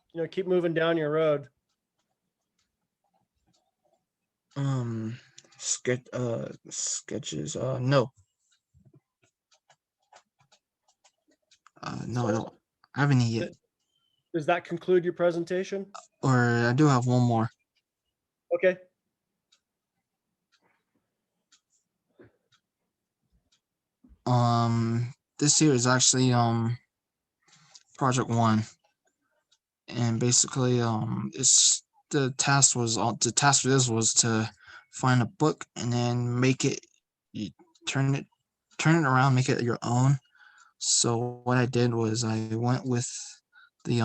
moving down your road?
Sketches. No. No, I don't have any yet.
Does that conclude your presentation?
Or I do have one more.
Okay.
This here is actually project 1, and basically it's the task for this was to find a book and then you turn it around, make it your own. So what I did was I went with the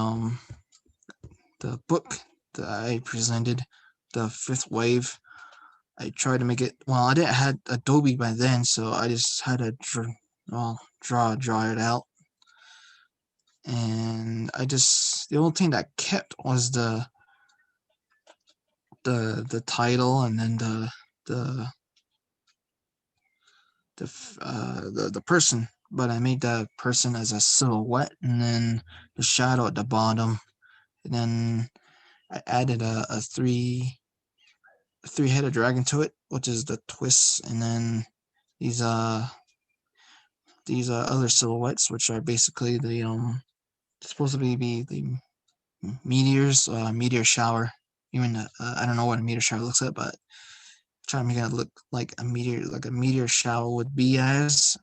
book that I presented, The Fifth Wave. I tried to make it, well, I didn't have Adobe by then, so I just had to draw it out. And the only thing that kept was the title, and then the the person, but I made the person as a silhouette, and then the shadow at the bottom, and then I added a three-headed dragon to it, which is the twists, and then these other silhouettes, which are basically the supposed to be the meteors, meteor shower. Even I don't know what a meteor shower looks like, but trying to make it look like a meteor shower would be as.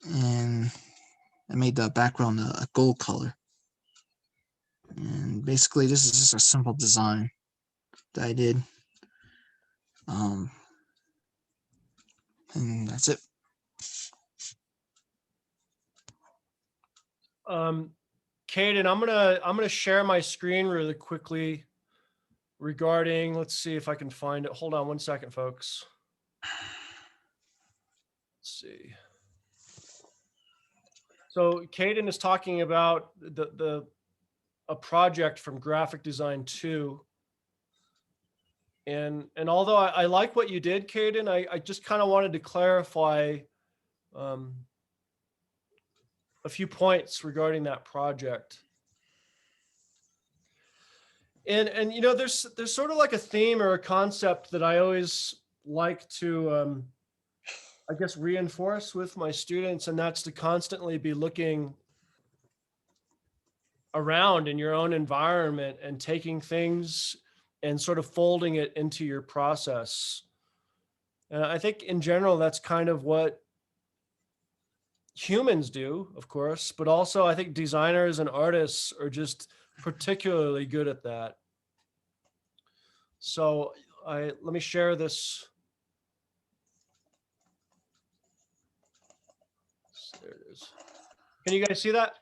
And I made the background a gold color. And basically, this is just a simple design that I did. And that's it.
Caden, I'm gonna share my screen really quickly regarding, let's see if I can find it. Hold on one second, folks. Let's see. So Caden is talking about a project from Graphic Design 2. And although I like what you did, Caden, I just kind of wanted to clarify a few points regarding that project. And you know, there's sort of like a theme or a concept that I always like to I guess reinforce with my students, and that's to constantly be looking around in your own environment and taking things and sort of folding it into your process. And I think in general, that's kind of what humans do, of course, but also I think designers and artists are just particularly good at that. So let me share this. There it is. Can you guys see that?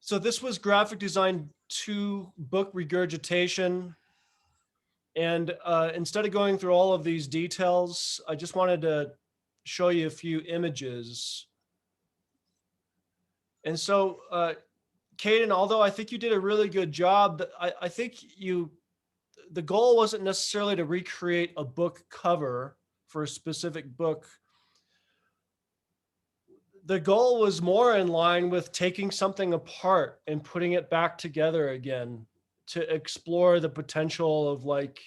So this was Graphic Design 2 book regurgitation. And instead of going through all of these details, I just wanted to show you a few images. And so, Caden, although I think you did a really good job, I think the goal wasn't necessarily to recreate a book cover for a specific book. The goal was more in line with taking something apart and putting it back together again to explore the potential of like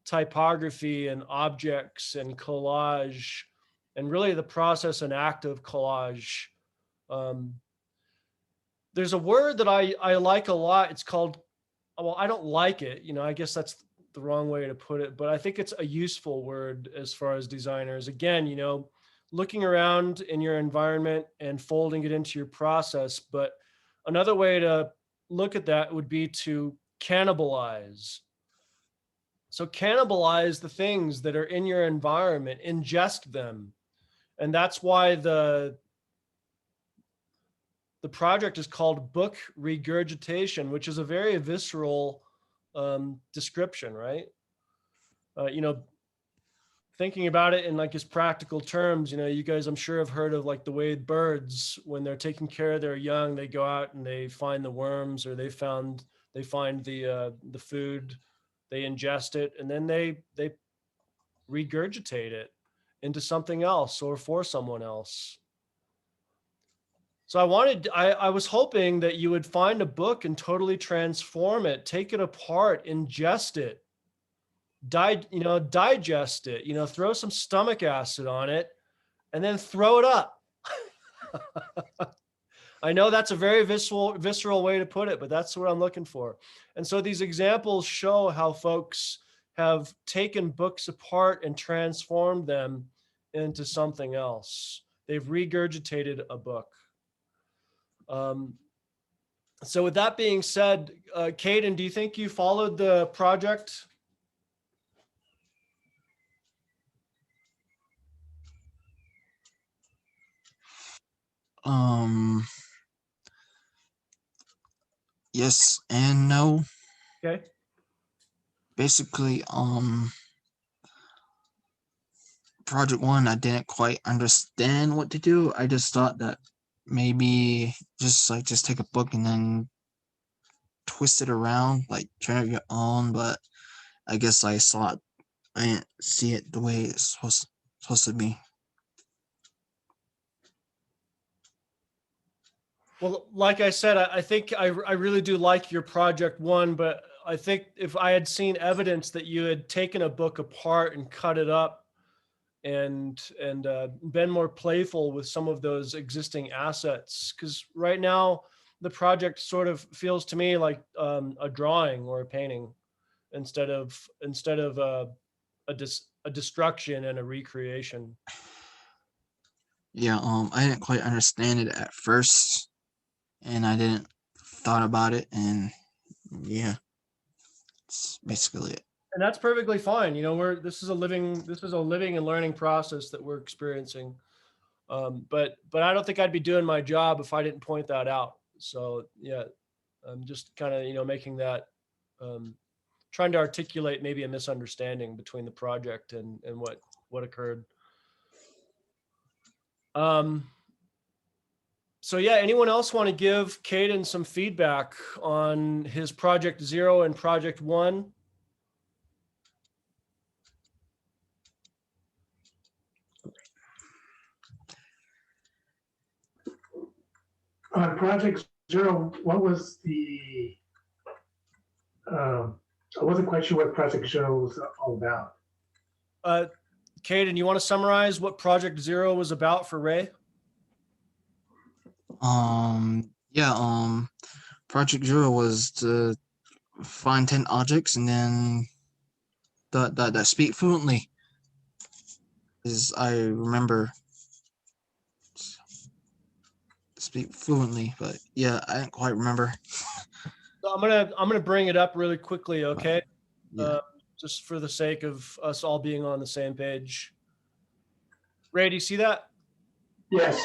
typography and objects and collage and really the process and act of collage. There's a word that I like a lot. It's called, well, I don't like it. You know, I guess that's the wrong way to put it, but I think it's a useful word as far as designers. Again, you know, looking around in your environment and folding it into your process. But another way to look at that would be to cannibalize. So cannibalize the things that are in your environment, ingest them. And that's why the project is called book regurgitation, which is a very visceral description, right? You know, thinking about it in like its practical terms, you know, you guys, I'm sure have heard of like the way birds, when they're taking care of their young, they go out and they find the worms, or they find the food, they ingest it, and then they regurgitate it into something else or for someone else. So I was hoping that you would find a book and totally transform it, take it apart, ingest it, digest it, you know, throw some stomach acid on it, and then throw it up. I know that's a very visceral way to put it, but that's what I'm looking for. And so these examples show how folks have taken books apart and transformed them into something else. They've regurgitated a book. So with that being said, Caden, do you think you followed the project?
Yes and no.
Okay.
Basically, project 1, I didn't quite understand what to do. I just thought that maybe just take a book and then twist it around, like turn it your own. But I guess I saw I didn't see it the way it's supposed to be.
Well, like I said, I think I really do like your project one, but I think if I had seen evidence that you had taken a book apart and cut it up and been more playful with some of those existing assets, because right now the project sort of feels to me like a drawing or a painting instead of a destruction and a recreation.
Yeah, I didn't quite understand it at first, and I didn't thought about it, and yeah, it's basically it.
And that's perfectly fine. You know, this is a living and learning process that we're experiencing. But I don't think I'd be doing my job if I didn't point that out. So yeah, I'm just kind of, making that, trying to articulate maybe a misunderstanding between the project and what occurred. So yeah, anyone else want to give Caden some feedback on his project 0 and project 1?
On project 0, what was I wasn't quite sure what project 0 was all about.
Caden, you want to summarize what project 0 was about for Ray?
Yeah, Project Zero was to find 10 objects and then that speak fluently. Is I remember speak fluently, but yeah, I didn't quite remember.
So I'm gonna bring it up really quickly, okay?
Yeah.
Just for the sake of us all being on the same page. Ray, do you see that?
Yes.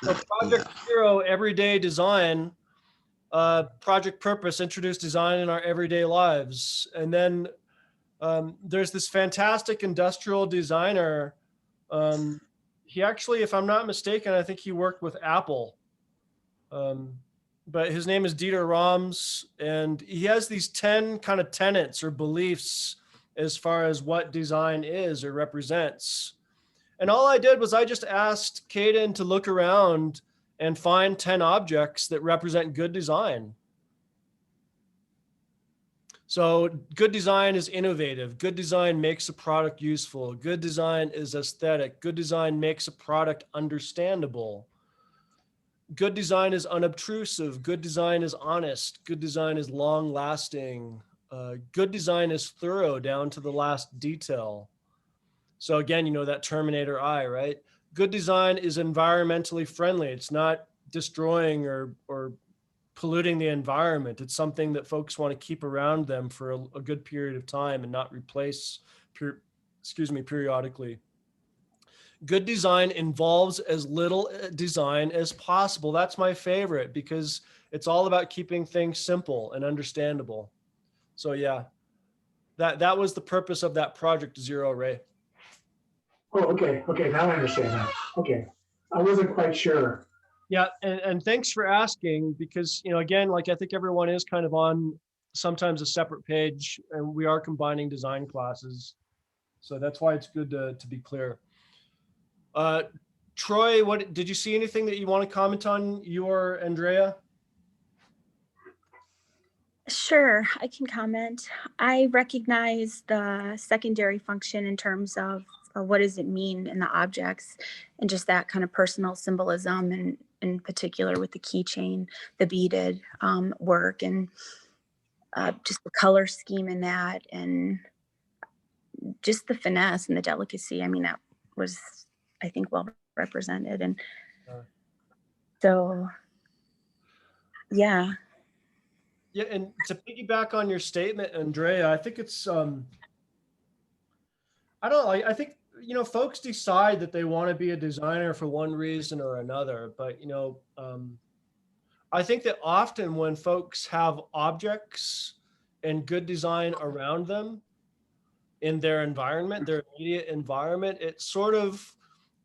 So project 0, everyday design, project purpose, introduce design in our everyday lives. And then there's this fantastic industrial designer. He actually, if I'm not mistaken, I think he worked with Apple. But his name is Dieter Rams, and he has these 10 kind of tenets or beliefs as far as what design is or represents. And all I did was I just asked Caden to look around and find 10 objects that represent good design. So good design is innovative. Good design makes a product useful. Good design is aesthetic. Good design makes a product understandable. Good design is unobtrusive. Good design is honest. Good design is long lasting. Good design is thorough down to the last detail. So again, that Terminator eye, right? Good design is environmentally friendly. It's not destroying or polluting the environment. It's something that folks want to keep around them for a good period of time and not replace, periodically. Good design involves as little design as possible. That's my favorite because it's all about keeping things simple and understandable. So yeah, that was the purpose of that project 0, Ray.
Oh, okay. Okay. Now I understand that. Okay. I wasn't quite sure.
Yeah. And thanks for asking because, again, like I think everyone is kind of on sometimes a separate page and we are combining design classes. So that's why it's good to be clear. Troy, what did you see anything that you want to comment on, you or Andrea?
Sure, I can comment. I recognize the secondary function in terms of what does it mean in the objects and just that kind of personal symbolism, and in particular with the keychain, the beaded work, and just the color scheme in that, and just the finesse and the delicacy. I mean, that was, I think, well represented. And so, yeah.
Yeah, and to piggyback on your statement, Andrea, I think it's I don't know. I think folks decide that they want to be a designer for one reason or another, but I think that often when folks have objects and good design around them in their environment, their immediate environment, it sort of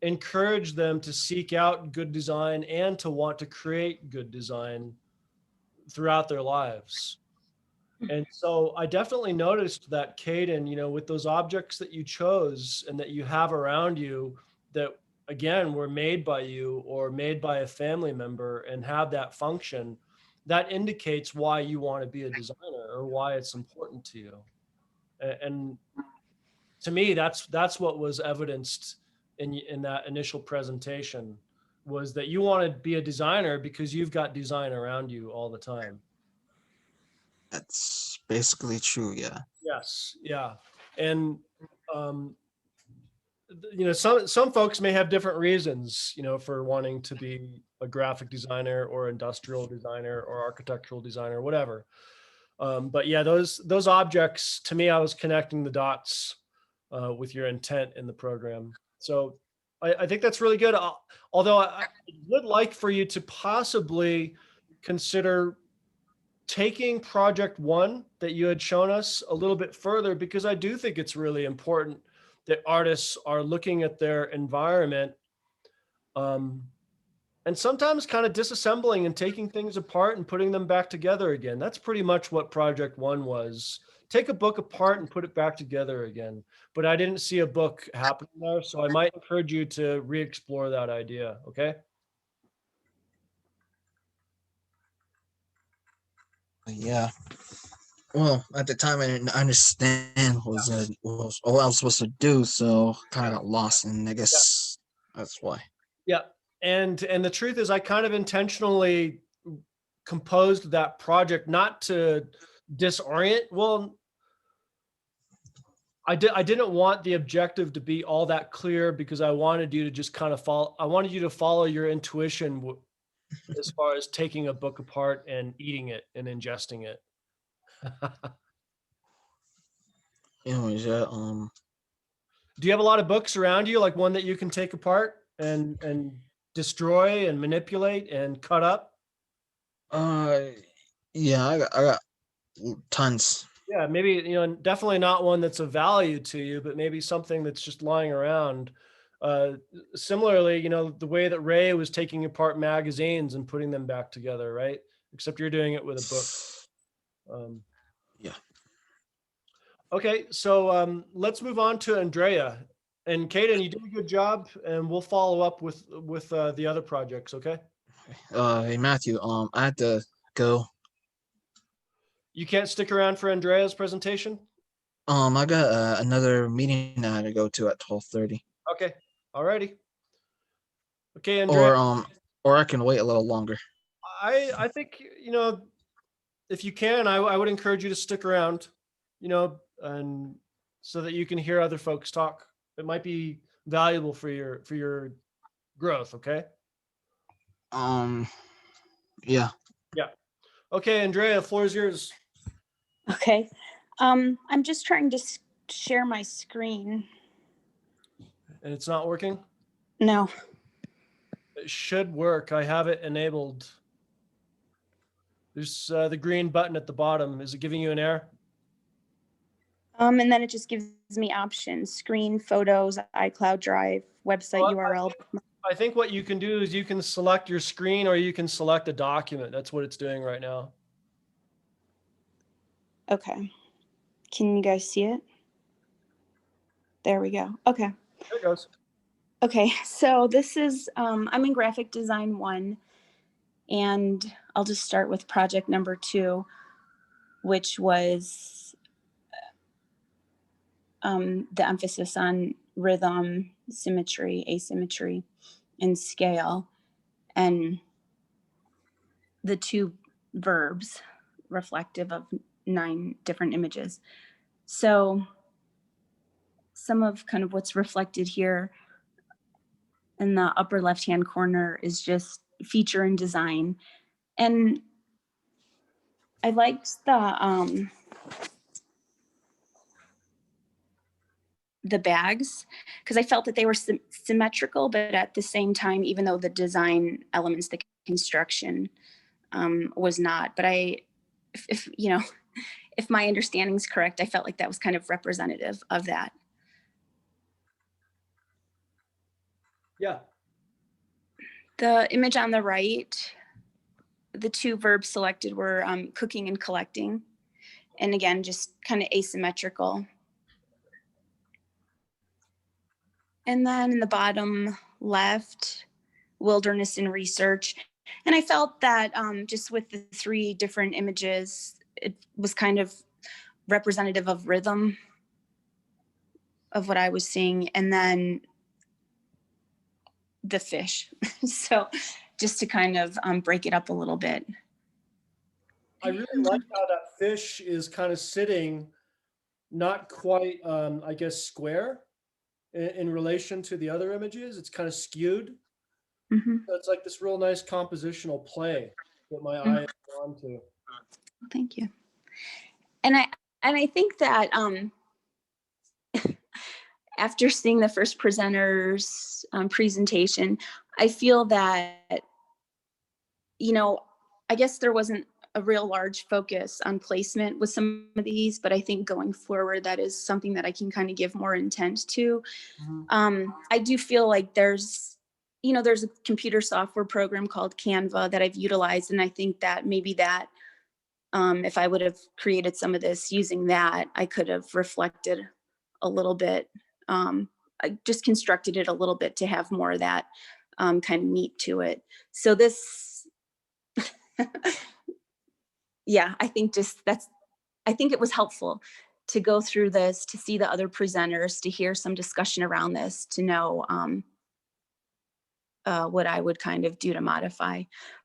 encouraged them to seek out good design and to want to create good design throughout their lives. And so I definitely noticed that, Caden, with those objects that you chose and that you have around you that, again, were made by you or made by a family member and have that function, that indicates why you want to be a designer or why it's important to you. And to me, that's what was evidenced in that initial presentation, was that you want to be a designer because you've got design around you all the time.
That's basically true. Yeah.
Yes, yeah. And um, some folks may have different reasons, for wanting to be a graphic designer or industrial designer or architectural designer, whatever. But yeah, those objects, to me, I was connecting the dots with your intent in the program. So I think that's really good. Although I would like for you to possibly consider taking project one that you had shown us a little bit further, because I do think it's really important that artists are looking at their environment and sometimes kind of disassembling and taking things apart and putting them back together again. That's pretty much what project one was. Take a book apart and put it back together again. But I didn't see a book happening there, so I might encourage you to re-explore that idea. Okay.
Yeah. Well, at the time, I didn't understand what I was supposed to do, so kind of got lost, and I guess that's why.
Yeah. And the truth is, I kind of intentionally composed that project not to disorient. Well, I didn't want the objective to be all that clear, because I wanted you to just kind of follow. I wanted you to follow your intuition as far as taking a book apart and eating it and ingesting it.
Anyways, yeah.
Do you have a lot of books around you, like one that you can take apart and destroy and manipulate and cut up?
Uh, yeah. I got tons.
Yeah, maybe, definitely not one that's of value to you, but maybe something that's just lying around. Similarly, the way that Ray was taking apart magazines and putting them back together, right? Except you're doing it with a book.
Yeah.
Okay, so let's move on to Andrea. And Kaden, you did a good job, and we'll follow up with the other projects, okay?
Hey Matthew. I had to go.
You can't stick around for Andrea's presentation?
I got another meeting I had to go to at 12:30.
Okay, alrighty. Okay, Andrea.
Or I can wait a little longer.
I think, if you can, I would encourage you to stick around, and so that you can hear other folks talk. It might be valuable for your growth. Okay.
Yeah.
Yeah. Okay, Andrea, the floor is yours.
Okay. I'm just trying to share my screen.
And it's not working?
No.
It should work. I have it enabled. There's the green button at the bottom. Is it giving you an error?
And then it just gives me options: screen, photos, iCloud Drive, website URL.
I think what you can do is you can select your screen, or you can select a document. That's what it's doing right now.
Okay. Can you guys see it? There we go. Okay.
There it goes.
Okay, so this is, I'm in graphic design 1, and I'll just start with project number 2, which was the emphasis on rhythm, symmetry, asymmetry, and scale, and the 2 verbs reflective of 9 different images. So some of kind of what's reflected here in the upper left-hand corner is just feature and design. And I liked the bags, because I felt that they were symmetrical, but at the same time, even though the design elements, the construction was not, but if if my understanding is correct, I felt like that was kind of representative of that.
Yeah.
The image on the right, the 2 verbs selected were cooking and collecting. And again, just kind of asymmetrical. And then in the bottom left, wilderness and research. And I felt that just with the 3 different images, it was kind of representative of rhythm of what I was seeing. And then the fish. So just to kind of break it up a little bit.
I really like how that fish is kind of sitting not quite, I guess, square in relation to the other images. It's kind of skewed.
Mhm.
So it's like this real nice compositional play that my eye is drawn to.
Thank you. And I think that after seeing the first presenter's presentation, I feel that, you know, I guess there wasn't a real large focus on placement with some of these, but I think going forward, that is something that I can kind of give more intent to. I do feel like there's a computer software program called Canva that I've utilized. And I think that maybe that if I would have created some of this using that, I could have reflected a little bit. I just constructed it a little bit to have more of that kind of meat to it. So this, yeah, I think it was helpful to go through this, to see the other presenters, to hear some discussion around this, to know what I would kind of do to modify.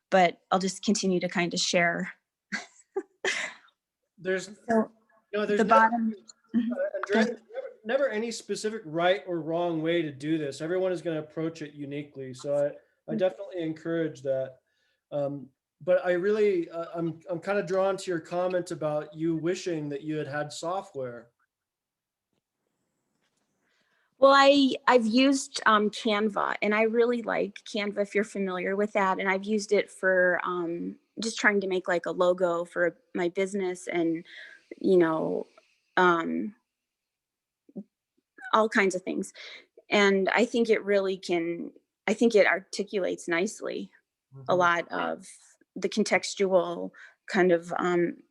But I'll just continue to kind of share.
There's,
So
there's
the bottom.
Andrea, there's never any specific right or wrong way to do this. Everyone is going to approach it uniquely. So I definitely encourage that. But I really, I'm kind of drawn to your comment about you wishing that you had software.
Well, I've used Canva, and I really like Canva if you're familiar with that. And I've used it for just trying to make like a logo for my business, and um, all kinds of things. And I think it really I think it articulates nicely a lot of the contextual kind of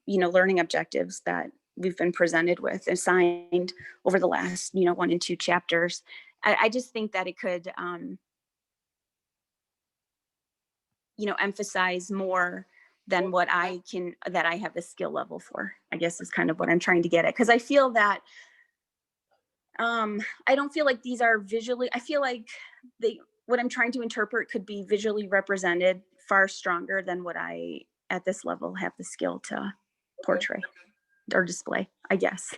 learning objectives that we've been presented with, assigned over the last 1 and 2 chapters. I just think that it could emphasize more than what I have the skill level for, I guess, is kind of what I'm trying to get at. Because I feel that I don't feel like these are visually, I feel like what I'm trying to interpret could be visually represented far stronger than what I at this level have the skill to portray or display, I guess.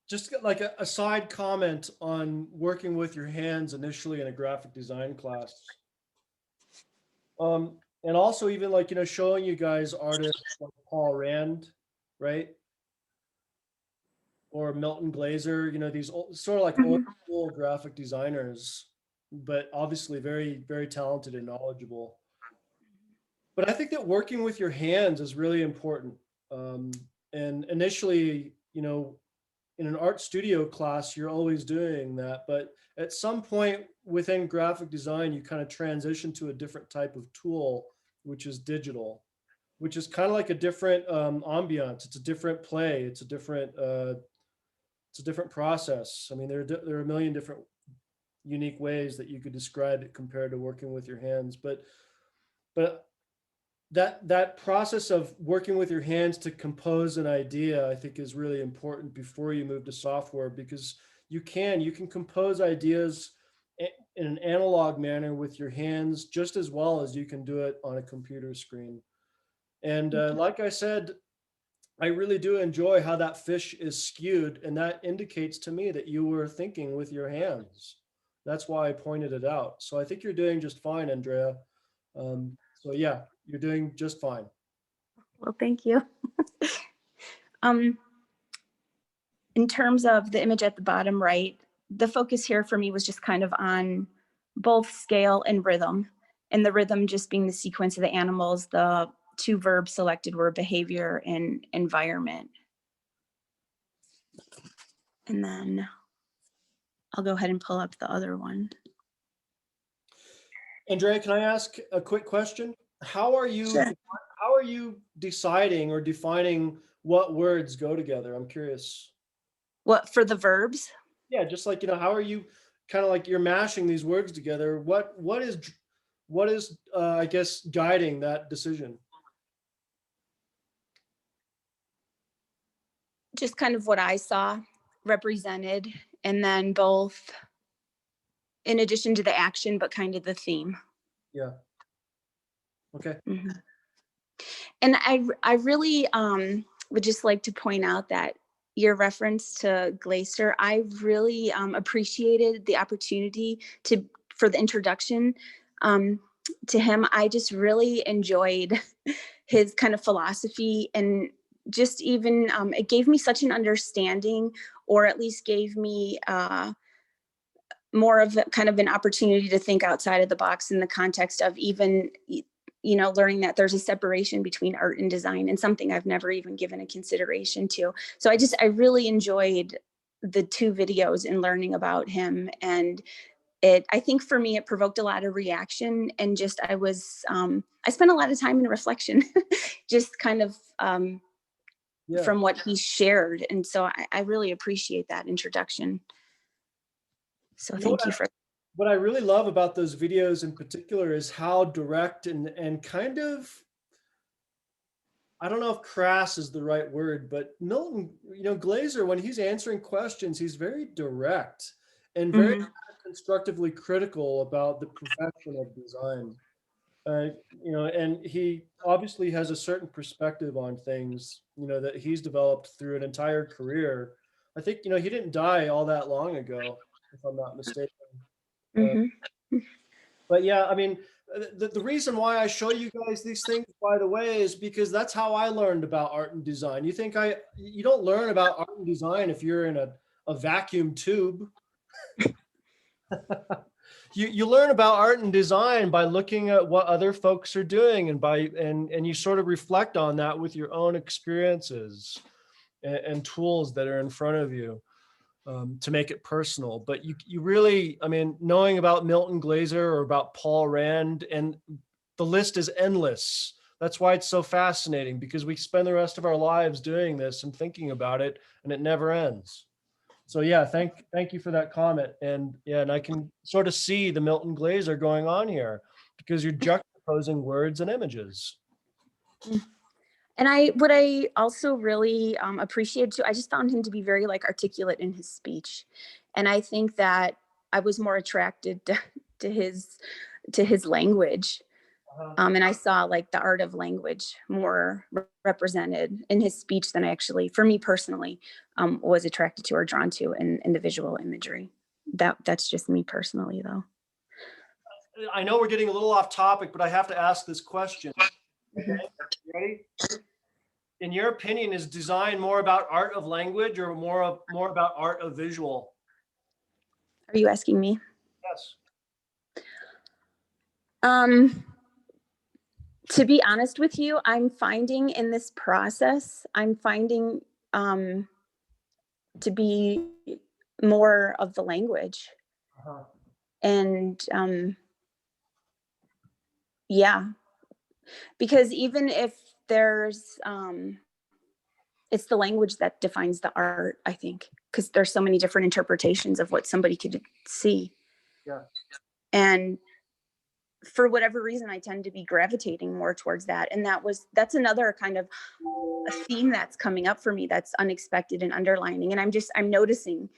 Just like a side comment on working with your hands initially in a graphic design class. And also even like, showing you guys artists like Paul Rand, right? Or Milton Glaser, these sort of like old school graphic designers, but obviously very, very talented and knowledgeable. But I think that working with your hands is really important. And initially, in an art studio class, you're always doing that. But at some point within graphic design, you kind of transition to a different type of tool, which is digital, which is kind of like a different ambiance. It's a different play. It's a different process. I mean, there are a million different unique ways that you could describe it compared to working with your hands. But that process of working with your hands to compose an idea, I think, is really important before you move to software, because you can compose ideas in an analog manner with your hands just as well as you can do it on a computer screen. And like I said, I really do enjoy how that fish is skewed, and that indicates to me that you were thinking with your hands. That's why I pointed it out. So I think you're doing just fine, Andrea. So yeah, you're doing just fine.
Well, thank you. In terms of the image at the bottom right, the focus here for me was just kind of on both scale and rhythm, and the rhythm just being the sequence of the animals. The 2 verbs selected were behavior and environment. And then I'll go ahead and pull up the other one.
Andrea, can I ask a quick question? How are you are you deciding or defining what words go together? I'm curious.
What, for the verbs?
Yeah, just like, how are you kind of like you're mashing these words together? What is I guess guiding that decision?
Just kind of what I saw represented, and then both in addition to the action, but kind of the theme.
Yeah. Okay.
Mhm. And I really would just like to point out that your reference to Glaser, I really appreciated the opportunity for the introduction to him. I just really enjoyed his kind of philosophy, and just even it gave me such an understanding, or at least gave me more of kind of an opportunity to think outside of the box in the context of even learning that there's a separation between art and design, and something I've never even given a consideration to. So I really enjoyed the 2 videos in learning about him, and I think for me, it provoked a lot of reaction, and just, I spent a lot of time in reflection, just kind of
Yeah.
from what he shared. And so I really appreciate that introduction. So
You know
thank you for.
What I really love about those videos in particular is how direct and kind of, I don't know if crass is the right word, but Milton, Glaser, when he's answering questions, he's very direct and very
Mhm.
constructively critical about the profession of design. And he obviously has a certain perspective on things, that he's developed through an entire career. I think, he didn't die all that long ago, if I'm not mistaken.
Mhm.
But yeah, I mean, the reason why I show you guys these things, by the way, is because that's how I learned about art and design. You don't learn about art and design if you're in a vacuum tube. You learn about art and design by looking at what other folks are doing, and you sort of reflect on that with your own experiences and tools that are in front of you. To make it personal. But you really, I mean, knowing about Milton Glaser or about Paul Rand, and the list is endless. That's why it's so fascinating, because we spend the rest of our lives doing this and thinking about it, and it never ends. So yeah, thank you for that comment. And yeah, and I can sort of see the Milton Glaser going on here, because you're juxtaposing words and images.
And what I also really appreciated too, I just found him to be very articulate in his speech, and I think that I was more attracted to his language, and I saw the art of language more represented in his speech than I actually, for me personally, was attracted to or drawn to in the visual imagery. That's just me personally, though.
I know we're getting a little off topic, but I have to ask this question. Okay, you ready? In your opinion, is design more about art of language or more about art of visual?
Are you asking me?
Yes.
To be honest with you, I'm finding in this process, to be more of the language.
Uh-huh.
And yeah, because even if there's, it's the language that defines the art, I think, because there's so many different interpretations of what somebody could see.
Yeah.
And for whatever reason, I tend to be gravitating more towards that. And that's another kind of a theme that's coming up for me that's unexpected and underlining. And I'm noticing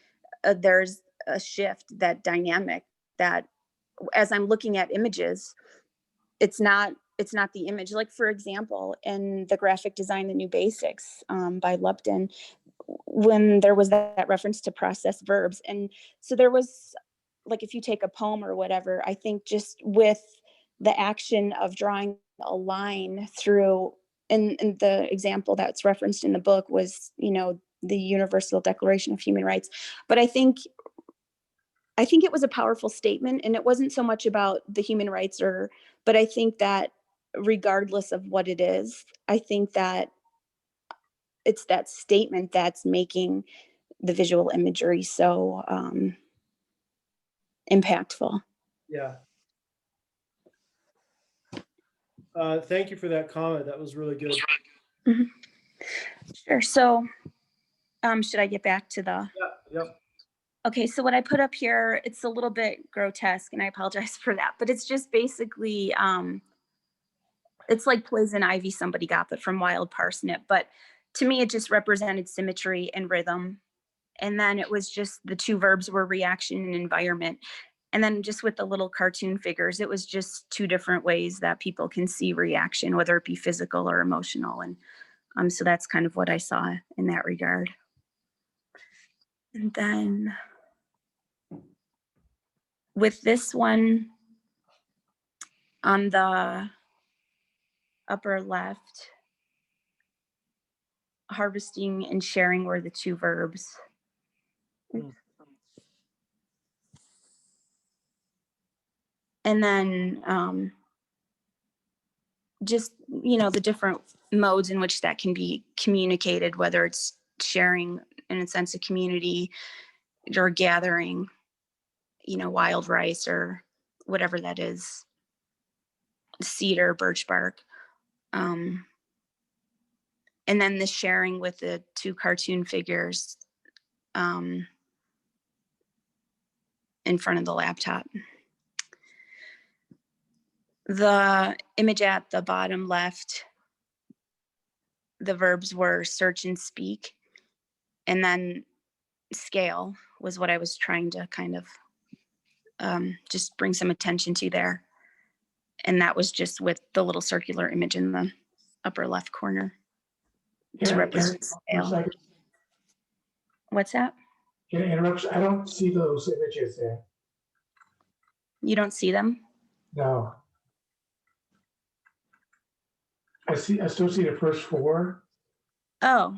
there's a shift, that dynamic, that as I'm looking at images, it's not the image. Like, for example, in the graphic design, The New Basics by Lupton, when there was that reference to process verbs. And so there was, if you take a poem or whatever, I think just with the action of drawing a line through, and the example that's referenced in the book was, the Universal Declaration of Human Rights. But I think it was a powerful statement, and it wasn't so much about the human rights, but I think that regardless of what it is, I think that it's that statement that's making the visual imagery so impactful.
Yeah. Thank you for that comment. That was really good.
Sure. So, should I get back to the?
Yeah, yep.
Okay, so what I put up here, it's a little bit grotesque, and I apologize for that, but it's just basically, it's like poison ivy somebody got, but from wild parsnip. But to me, it just represented symmetry and rhythm. And then it was just the two verbs were reaction and environment. And then just with the little cartoon figures, it was just two different ways that people can see reaction, whether it be physical or emotional. And so that's kind of what I saw in that regard. And then with this one on the upper left, harvesting and sharing were the two verbs. And then just, the different modes in which that can be communicated, whether it's sharing in a sense of community or gathering, wild rice or whatever that is, cedar, birch bark. And then the sharing with the two cartoon figures in front of the laptop. The image at the bottom left, the verbs were search and speak. And then scale was what I was trying to kind of just bring some attention to there. And that was just with the little circular image in the upper left corner to represent scale. What's that?
Can I interrupt? I don't see those images there.
You don't see them?
No. I still see the first four.
Oh.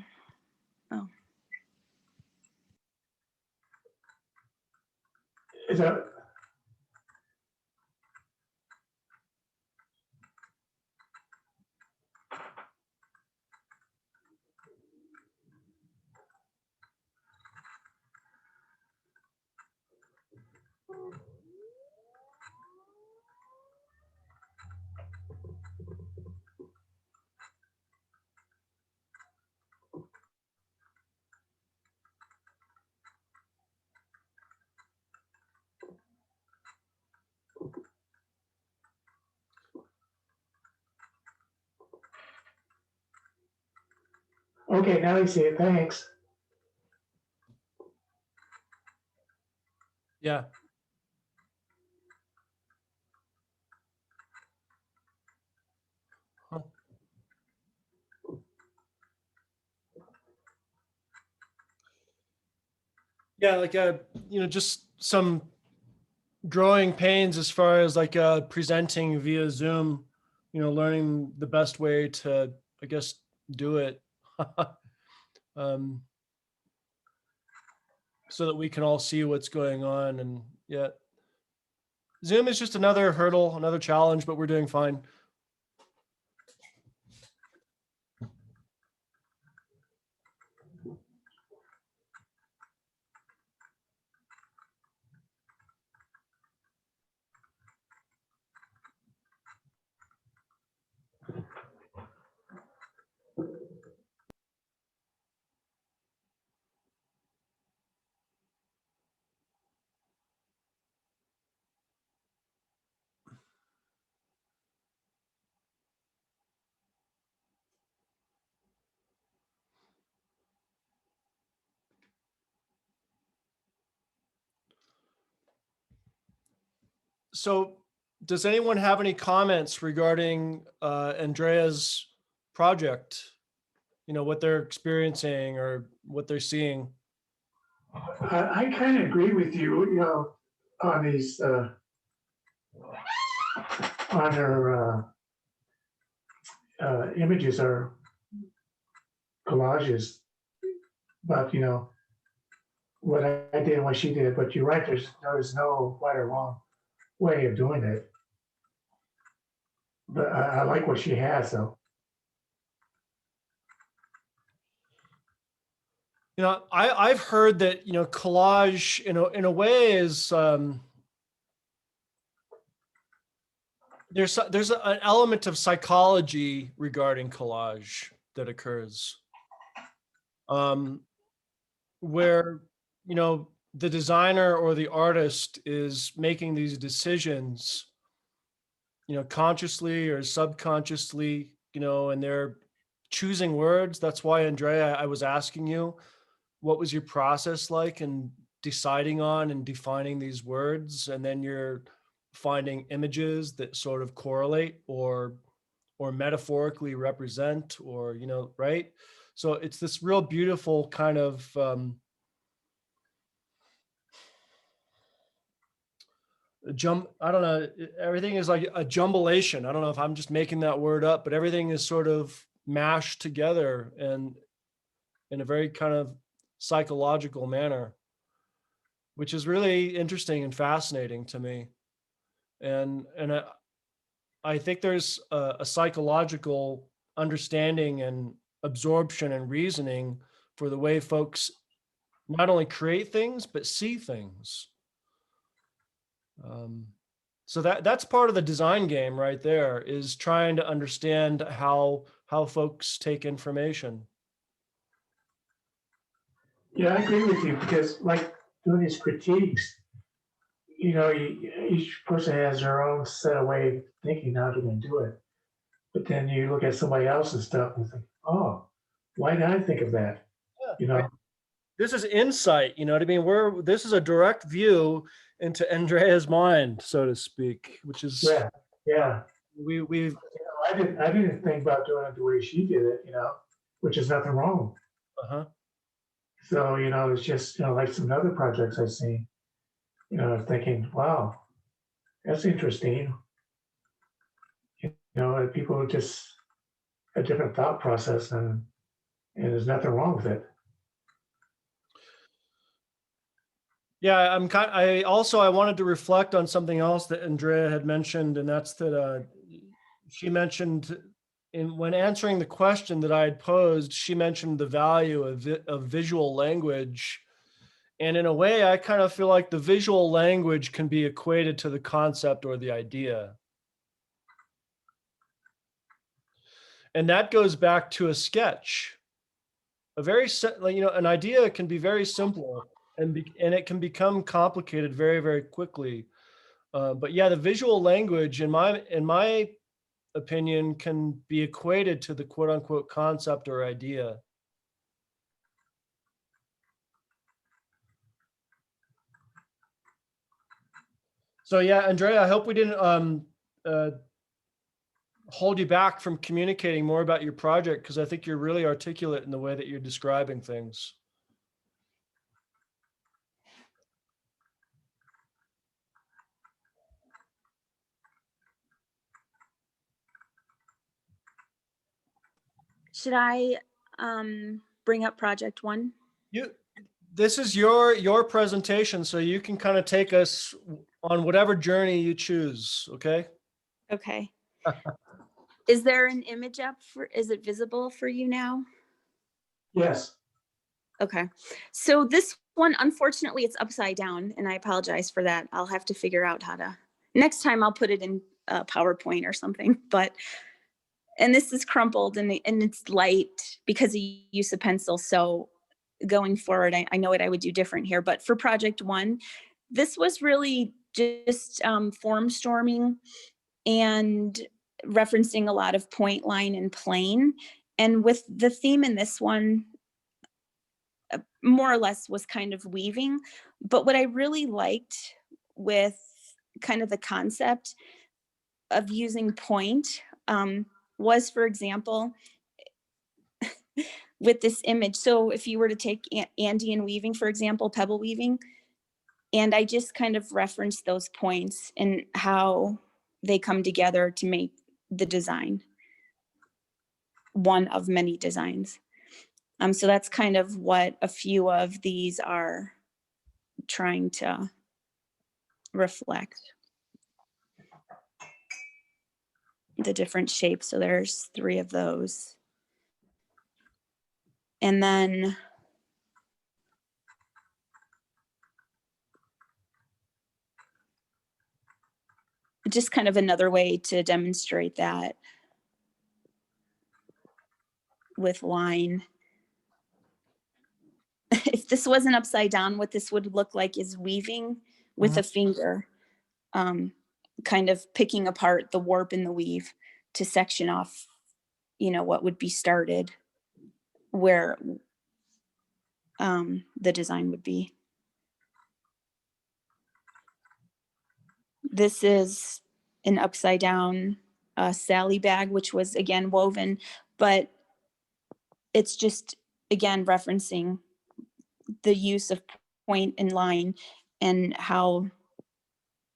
Is that? Okay, now I see it. Thanks.
Yeah. Huh. Yeah, like just some growing pains as far as like presenting via Zoom, learning the best way to, I guess, do it. So that we can all see what's going on. And yeah, Zoom is just another hurdle, another challenge, but we're doing fine. So does anyone have any comments regarding Andrea's project? What they're experiencing or what they're seeing?
I kind of agree with you, on these, on her images or collages. But, what I did and what she did, but you're right, there's no right or wrong way of doing it. But I like what she has, though.
I've heard that, collage in a way is there's an element of psychology regarding collage that occurs, where, you know, the designer or the artist is making these decisions, you know, consciously or subconsciously, you know, and they're choosing words. That's why, Andrea, I was asking you, what was your process like in deciding on and defining these words? And then you're finding images that sort of correlate or metaphorically represent, or, you know, right? So it's this real beautiful kind of I don't know, everything is like a jumblation. I don't know if I'm just making that word up, but everything is sort of mashed together and in a very kind of psychological manner, which is really interesting and fascinating to me. And I think there's a psychological understanding and absorption and reasoning for the way folks not only create things but see things. Um, so that's part of the design game right there, is trying to understand how folks take information.
Yeah, I agree with you because like doing these critiques, you know, each person has their own set of way of thinking how they're going to do it. But then you look at somebody else's stuff and think, oh, why did I think of that? You know,
This is insight, you know what I mean? This is a direct view into Andrea's mind, so to speak, which is
yeah, yeah.
we've
I didn't think about doing it the way she did it, you know, which is nothing wrong.
uh-huh.
So, you know, it's just, you know, like some other projects I've seen, you know, thinking, wow, that's interesting. You know, people just a different thought process and there's nothing wrong with it.
Yeah, I wanted to reflect on something else that Andrea had mentioned, and that's that she mentioned when answering the question that I had posed, she mentioned the value of visual language. And in a way, I kind of feel like the visual language can be equated to the concept or the idea. And that goes back to a sketch. You know, an idea can be very simple and it can become complicated very, very quickly. But yeah, the visual language, in my opinion, can be equated to the quote unquote concept or idea. So yeah, Andrea, I hope we didn't uh, hold you back from communicating more about your project, because I think you're really articulate in the way that you're describing things.
Should I bring up project one?
This is your presentation, so you can kind of take us on whatever journey you choose. Okay.
Okay. Is there an image up is it visible for you now?
Yes.
Okay. So this one, unfortunately, it's upside down, and I apologize for that. I'll have to figure out how to, next time I'll put it in PowerPoint or something, and this is crumpled and it's light because of use of pencil. So going forward, I know what I would do different here, but for project one, this was really just form storming and referencing a lot of point, line, and plane. And with the theme in this one, more or less was kind of weaving. But what I really liked with kind of the concept of using point was, for example, with this image. So if you were to take Andean weaving, for example, pebble weaving, and I just kind of referenced those points and how they come together to make the design, one of many designs. So that's kind of what a few of these are trying to reflect. The different shapes. So there's 3 of those. And then just kind of another way to demonstrate that with line. If this wasn't upside down, what this would look like is weaving with a finger, kind of picking apart the warp in the weave to section off, what would be started where the design would be. This is an upside down Sally bag, which was again woven, but it's just, again, referencing the use of point and line and how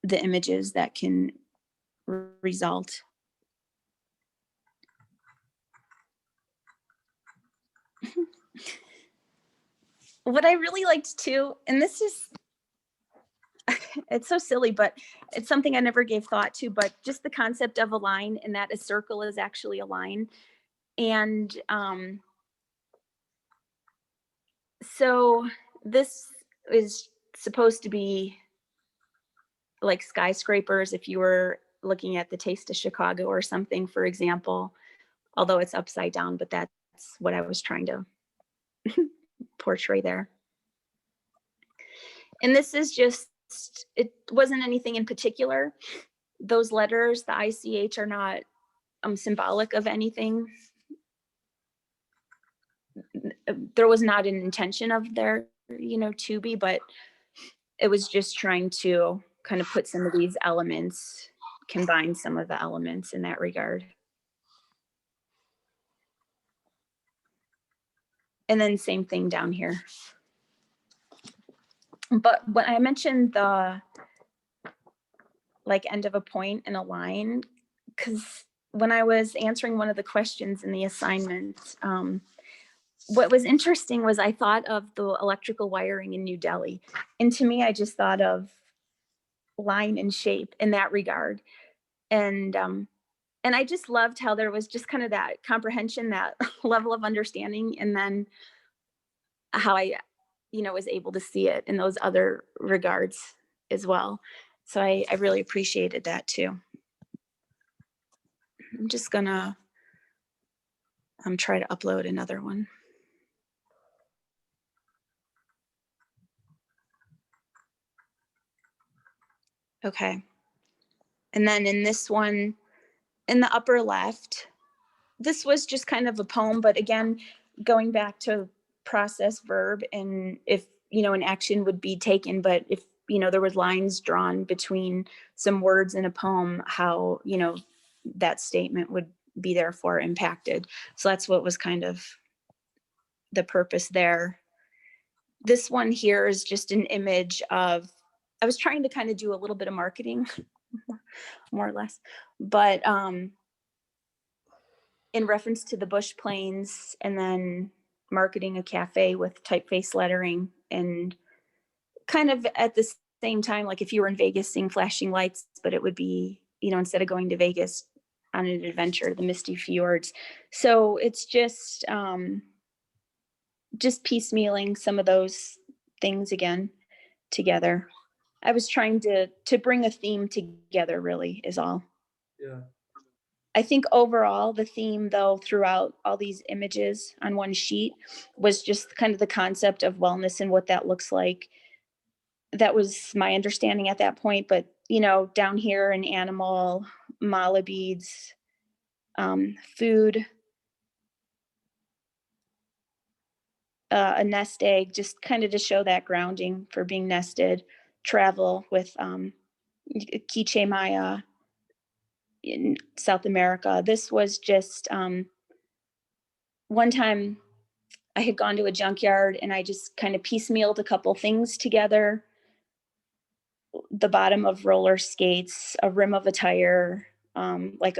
the images that can result. What I really liked too, and this is, it's so silly, but it's something I never gave thought to, but just the concept of a line and that a circle is actually a line. And so this is supposed to be like skyscrapers if you were looking at the Taste of Chicago or something, for example, although it's upside down, but that's what I was trying to portray there. And this is just, it wasn't anything in particular. Those letters, the ICH, are not symbolic of anything. There was not an intention of there, to be, but it was just trying to kind of put some of these elements, combine some of the elements in that regard. And then same thing down here. But when I mentioned the end of a point in a line, because when I was answering one of the questions in the assignment, what was interesting was I thought of the electrical wiring in New Delhi. And to me, I just thought of line and shape in that regard. And I just loved how there was just kind of that comprehension, that level of understanding, and then how I, was able to see it in those other regards as well. So I really appreciated that too. I'm just gonna try to upload another one. Okay. And then in this one, in the upper left, this was just kind of a poem, but again, going back to process verb, and if, an action would be taken, but if, there was lines drawn between some words in a poem, how, that statement would be therefore impacted. So that's what was kind of the purpose there. This one here is just an image of, I was trying to kind of do a little bit of marketing, more or less, but in reference to the Bush Plains, and then marketing a cafe with typeface lettering, and kind of at the same time, like if you were in Vegas, seeing flashing lights, but it would be, instead of going to Vegas on an adventure, the misty fjords. So it's just piecemealing some of those things again together. I was trying to bring a theme together, really, is all.
Yeah.
I think overall the theme, though, throughout all these images on one sheet was just kind of the concept of wellness and what that looks like. That was my understanding at that point. But, down here, an animal, mala beads, food, a nest egg, just kind of to show that grounding for being nested, travel with Quiche Maya in South America. This was just one time I had gone to a junkyard and I just kind of piecemealed a couple things together. The bottom of roller skates, a rim of a tire, like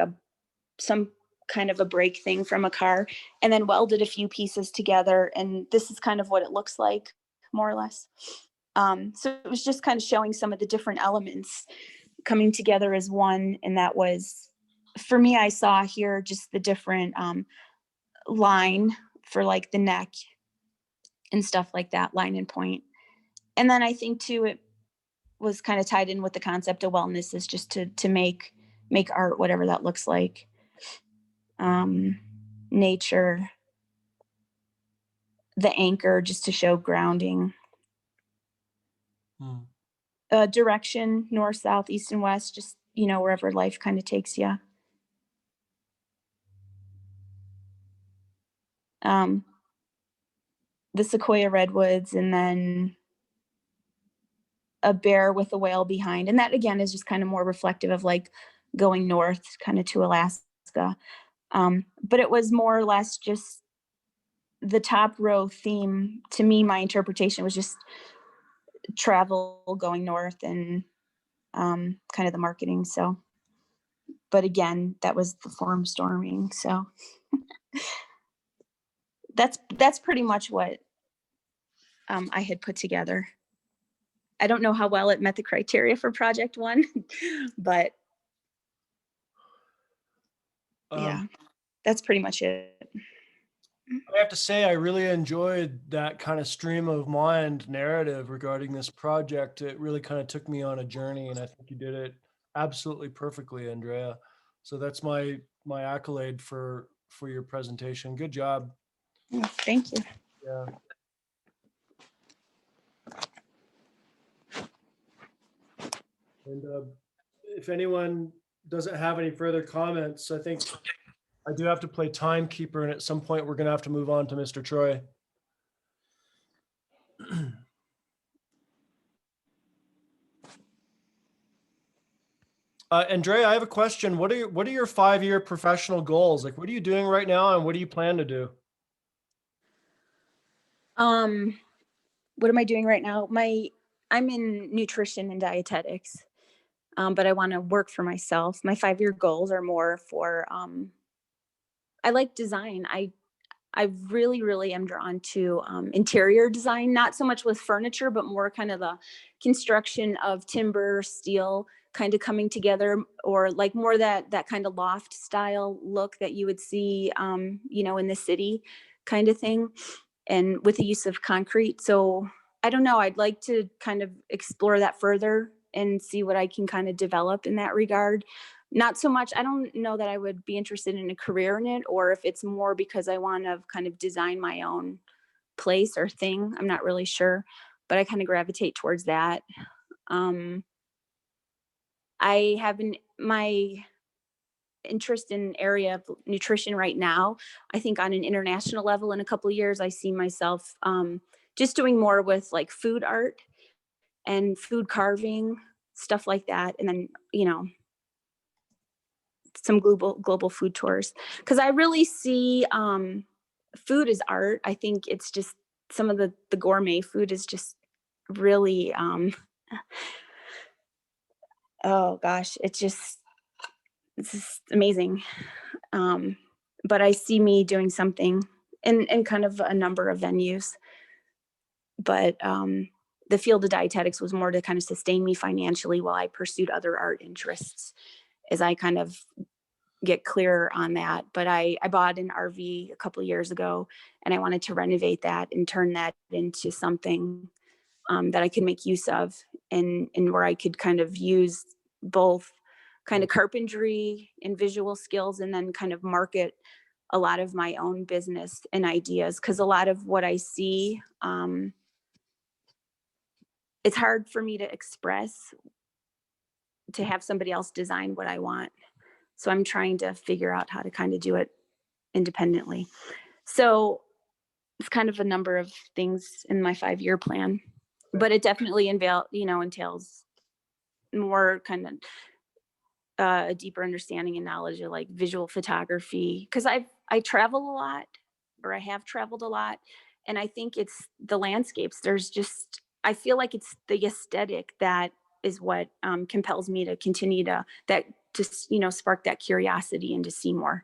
some kind of a brake thing from a car, and then welded a few pieces together. And this is kind of what it looks like, more or less. So it was just kind of showing some of the different elements coming together as one. And that was, for me, I saw here just the different line for like the neck and stuff like that, line and point. And then I think too, was kind of tied in with the concept of wellness, is just to make art, whatever that looks like. Nature, the anchor, just to show grounding.
Hmm.
Direction, north, south, east, and west, just, wherever life kind of takes you. The sequoia redwoods, and then a bear with a whale behind. And that again is just kind of more reflective of like going north kind of to Alaska. But it was more or less just the top row theme. To me, my interpretation was just travel going north, and kind of the marketing. So, but again, that was the form storming. So that's pretty much what I had put together. I don't know how well it met the criteria for project one, but yeah, that's pretty much it.
I have to say, I really enjoyed that kind of stream of mind narrative regarding this project. It really kind of took me on a journey, and I think you did it absolutely perfectly, Andrea. So that's my accolade for your presentation. Good job.
Thank you.
Yeah. And if anyone doesn't have any further comments, I think I do have to play timekeeper, and at some point we're going to have to move on to Mr. Troy. Andrea, I have a question. What are your 5-year professional goals? Like, what are you doing right now, and what do you plan to do?
What am I doing right now? I'm in nutrition and dietetics, but I want to work for myself. My 5-year goals are more for, I like design. I really, really am drawn to interior design, not so much with furniture, but more kind of the construction of timber, steel kind of coming together, or like more that kind of loft style look that you would see, in the city kind of thing, and with the use of concrete. So I don't know, I'd like to kind of explore that further and see what I can kind of develop in that regard. Not so much, I don't know that I would be interested in a career in it, or if it's more because I want to kind of design my own place or thing. I'm not really sure, but I kind of gravitate towards that. I have my interest in area of nutrition right now. I think on an international level, in a couple of years, I see myself just doing more with like food art and food carving, stuff like that. And then, some global food tours, because I really see food as art. I think it's just some of the gourmet food is just really oh gosh, it's just amazing. But I see me doing something in kind of a number of venues, but the field of dietetics was more to kind of sustain me financially while I pursued other art interests as I kind of get clearer on that. But I bought an RV a couple of years ago, and I wanted to renovate that and turn that into something that I could make use of, and where I could kind of use both kind of carpentry and visual skills, and then kind of market a lot of my own business and ideas. Because a lot of what I see, it's hard for me to express, to have somebody else design what I want. So I'm trying to figure out how to kind of do it independently. So it's kind of a number of things in my 5-year plan, but it definitely entails more kind of a deeper understanding and knowledge of like visual photography. Cause I travel a lot, or I have traveled a lot. And I think it's the landscapes. I feel like it's the aesthetic that is what compels me to continue to spark that curiosity and to see more.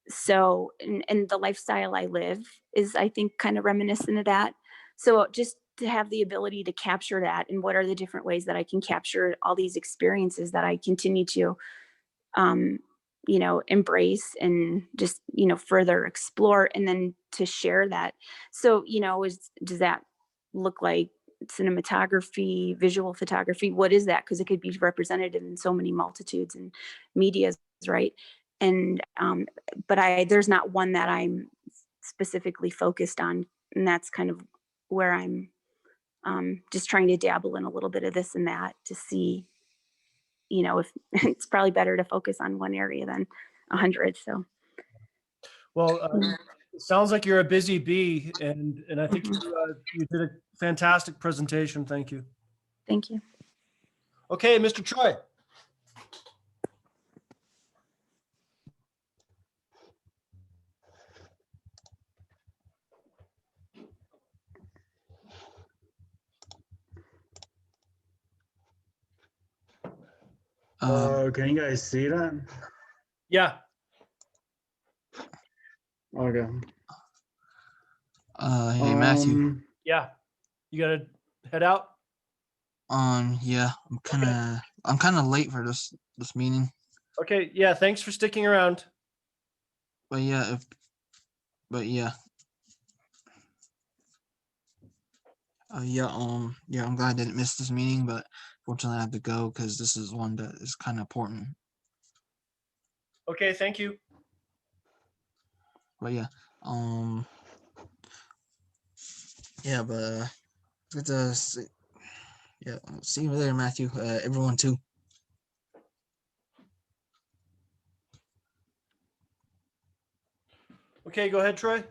So, and the lifestyle I live is, I think, kind of reminiscent of that. So just to have the ability to capture that, and what are the different ways that I can capture all these experiences that I continue to, embrace and just, further explore, and then to share that. So, does that look like cinematography, visual photography. What is that? Because it could be represented in so many multitudes and medias, right? And but there's not one that I'm specifically focused on, and that's kind of where I'm just trying to dabble in a little bit of this and that to see, if it's probably better to focus on one area than 100. So
Well, it sounds like you're a busy bee, and I think
Mhm.
you did a fantastic presentation. Thank you.
Thank you.
Okay, Mr. Troy.
Can you guys see that?
Yeah.
Okay.
Hey Matthew.
Yeah. You gotta head out.
Yeah, I'm kind of late for this meeting,
Okay. Yeah. Thanks for sticking around.
but yeah, yeah, I'm glad I didn't miss this meeting, but fortunately I have to go because this is one that is kind of important.
Okay. Thank you.
But yeah, yeah, but good to see, yeah, see you later, Matthew. Everyone too.
Okay. Go ahead, Troy.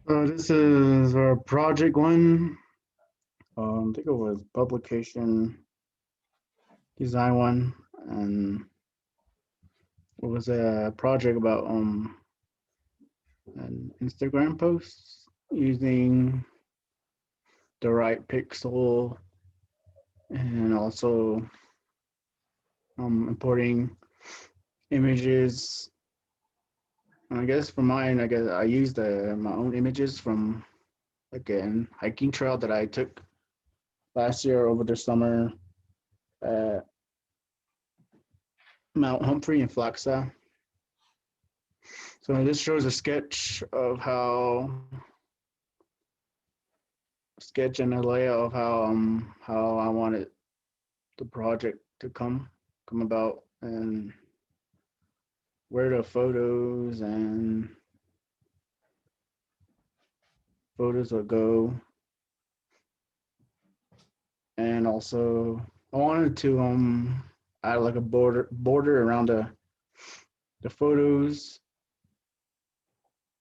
So this is our project one. I think it was publication design one, and it was a project about an Instagram post using the right pixel and also importing images. And I guess for mine, I guess I used my own images from like a hiking trail that I took last year over the summer at Mount Humphrey in Flagstaff. So this shows a sketch and a layout of how I wanted the project to come about, and where the photos would go. And also I wanted to add like a border around the photos,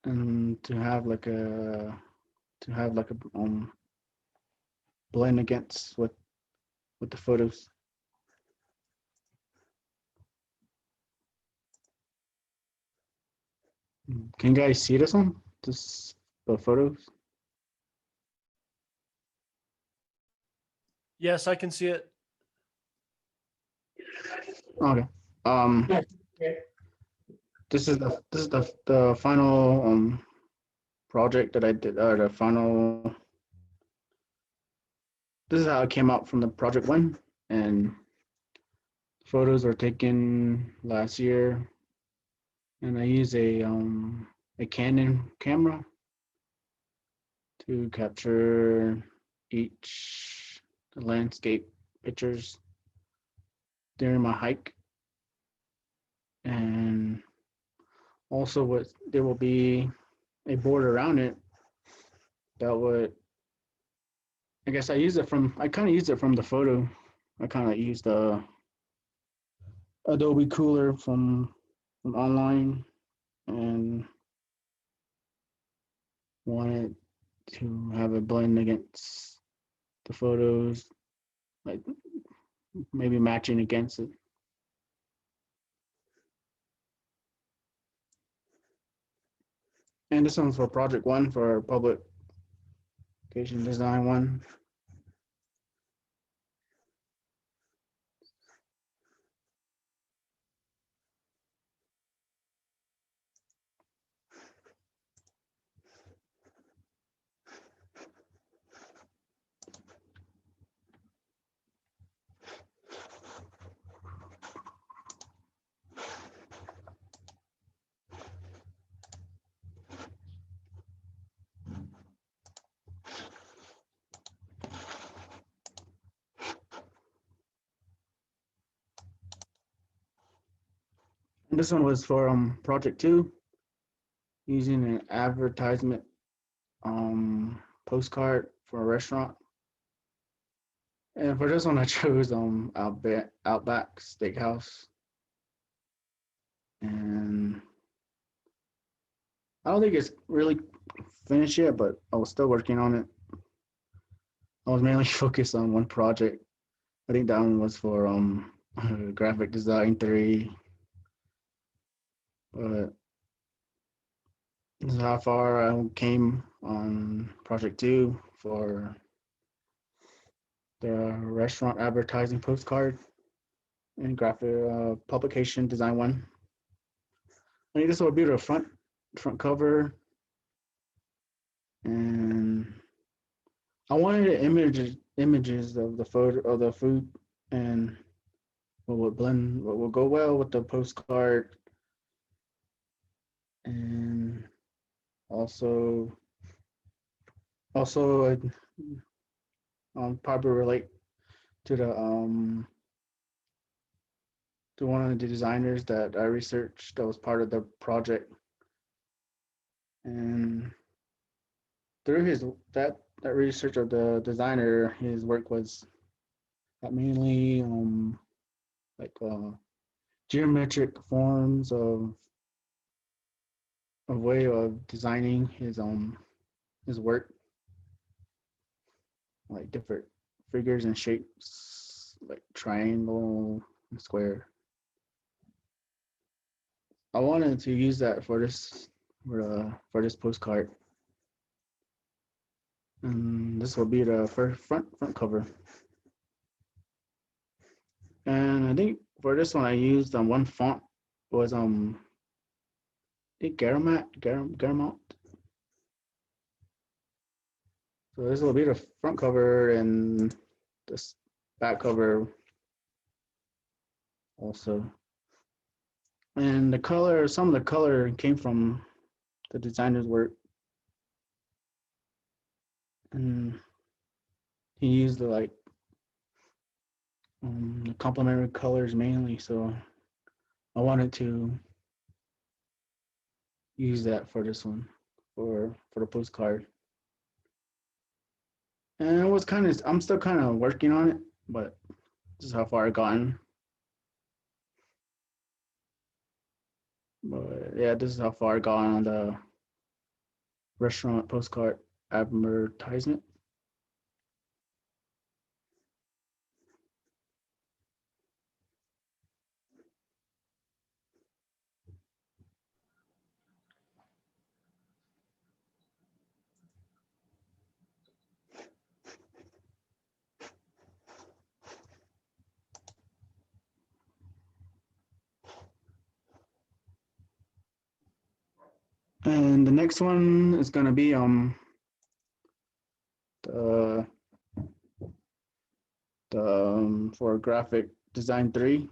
and to have like a blend against with the photos. Can you guys see this one? The photos?
Yes, I can see it.
Okay. Um, this is the final project that I did. The final. This is how it came out from the project one, and photos were taken last year, and I use a Canon camera to capture each landscape pictures during my hike. And also there will be a board around it that would, I guess I kind of used it from the photo. I kind of used Adobe Cooler from online, and wanted to have a blend against the photos, like maybe matching against it. And this one's for project one for publication design one. This one was for project 2, using an advertisement postcard for a restaurant. And for this one, I chose Outback Steakhouse. And I don't think it's really finished yet, but I was still working on it. I was mainly focused on one project. I think that one was for graphic design 3. But this is how far I came on project 2 for the restaurant advertising postcard and graphic publication design 1. I think this will be the front cover, and I wanted images of the photo of the food and what will go well with the postcard, and also probably relate to the to one of the designers that I researched that was part of the project. And through that research of the designer, his work was mainly like geometric forms of way of designing his work, like different figures and shapes, like triangle and square. I wanted to use that for this postcard, and this will be the first front cover. And I think for this one I used one font was I think Garamond. So this will be the front cover, and this back cover also. And the color, some of the color came from the designer's work. And he used the complementary colors mainly, so I wanted to use that for this one, for the postcard. And it was I'm still kind of working on it, but this is how far I've gotten. But yeah, this is how far I got on the restaurant postcard advertisement. And the next one is gonna be for graphic design 3.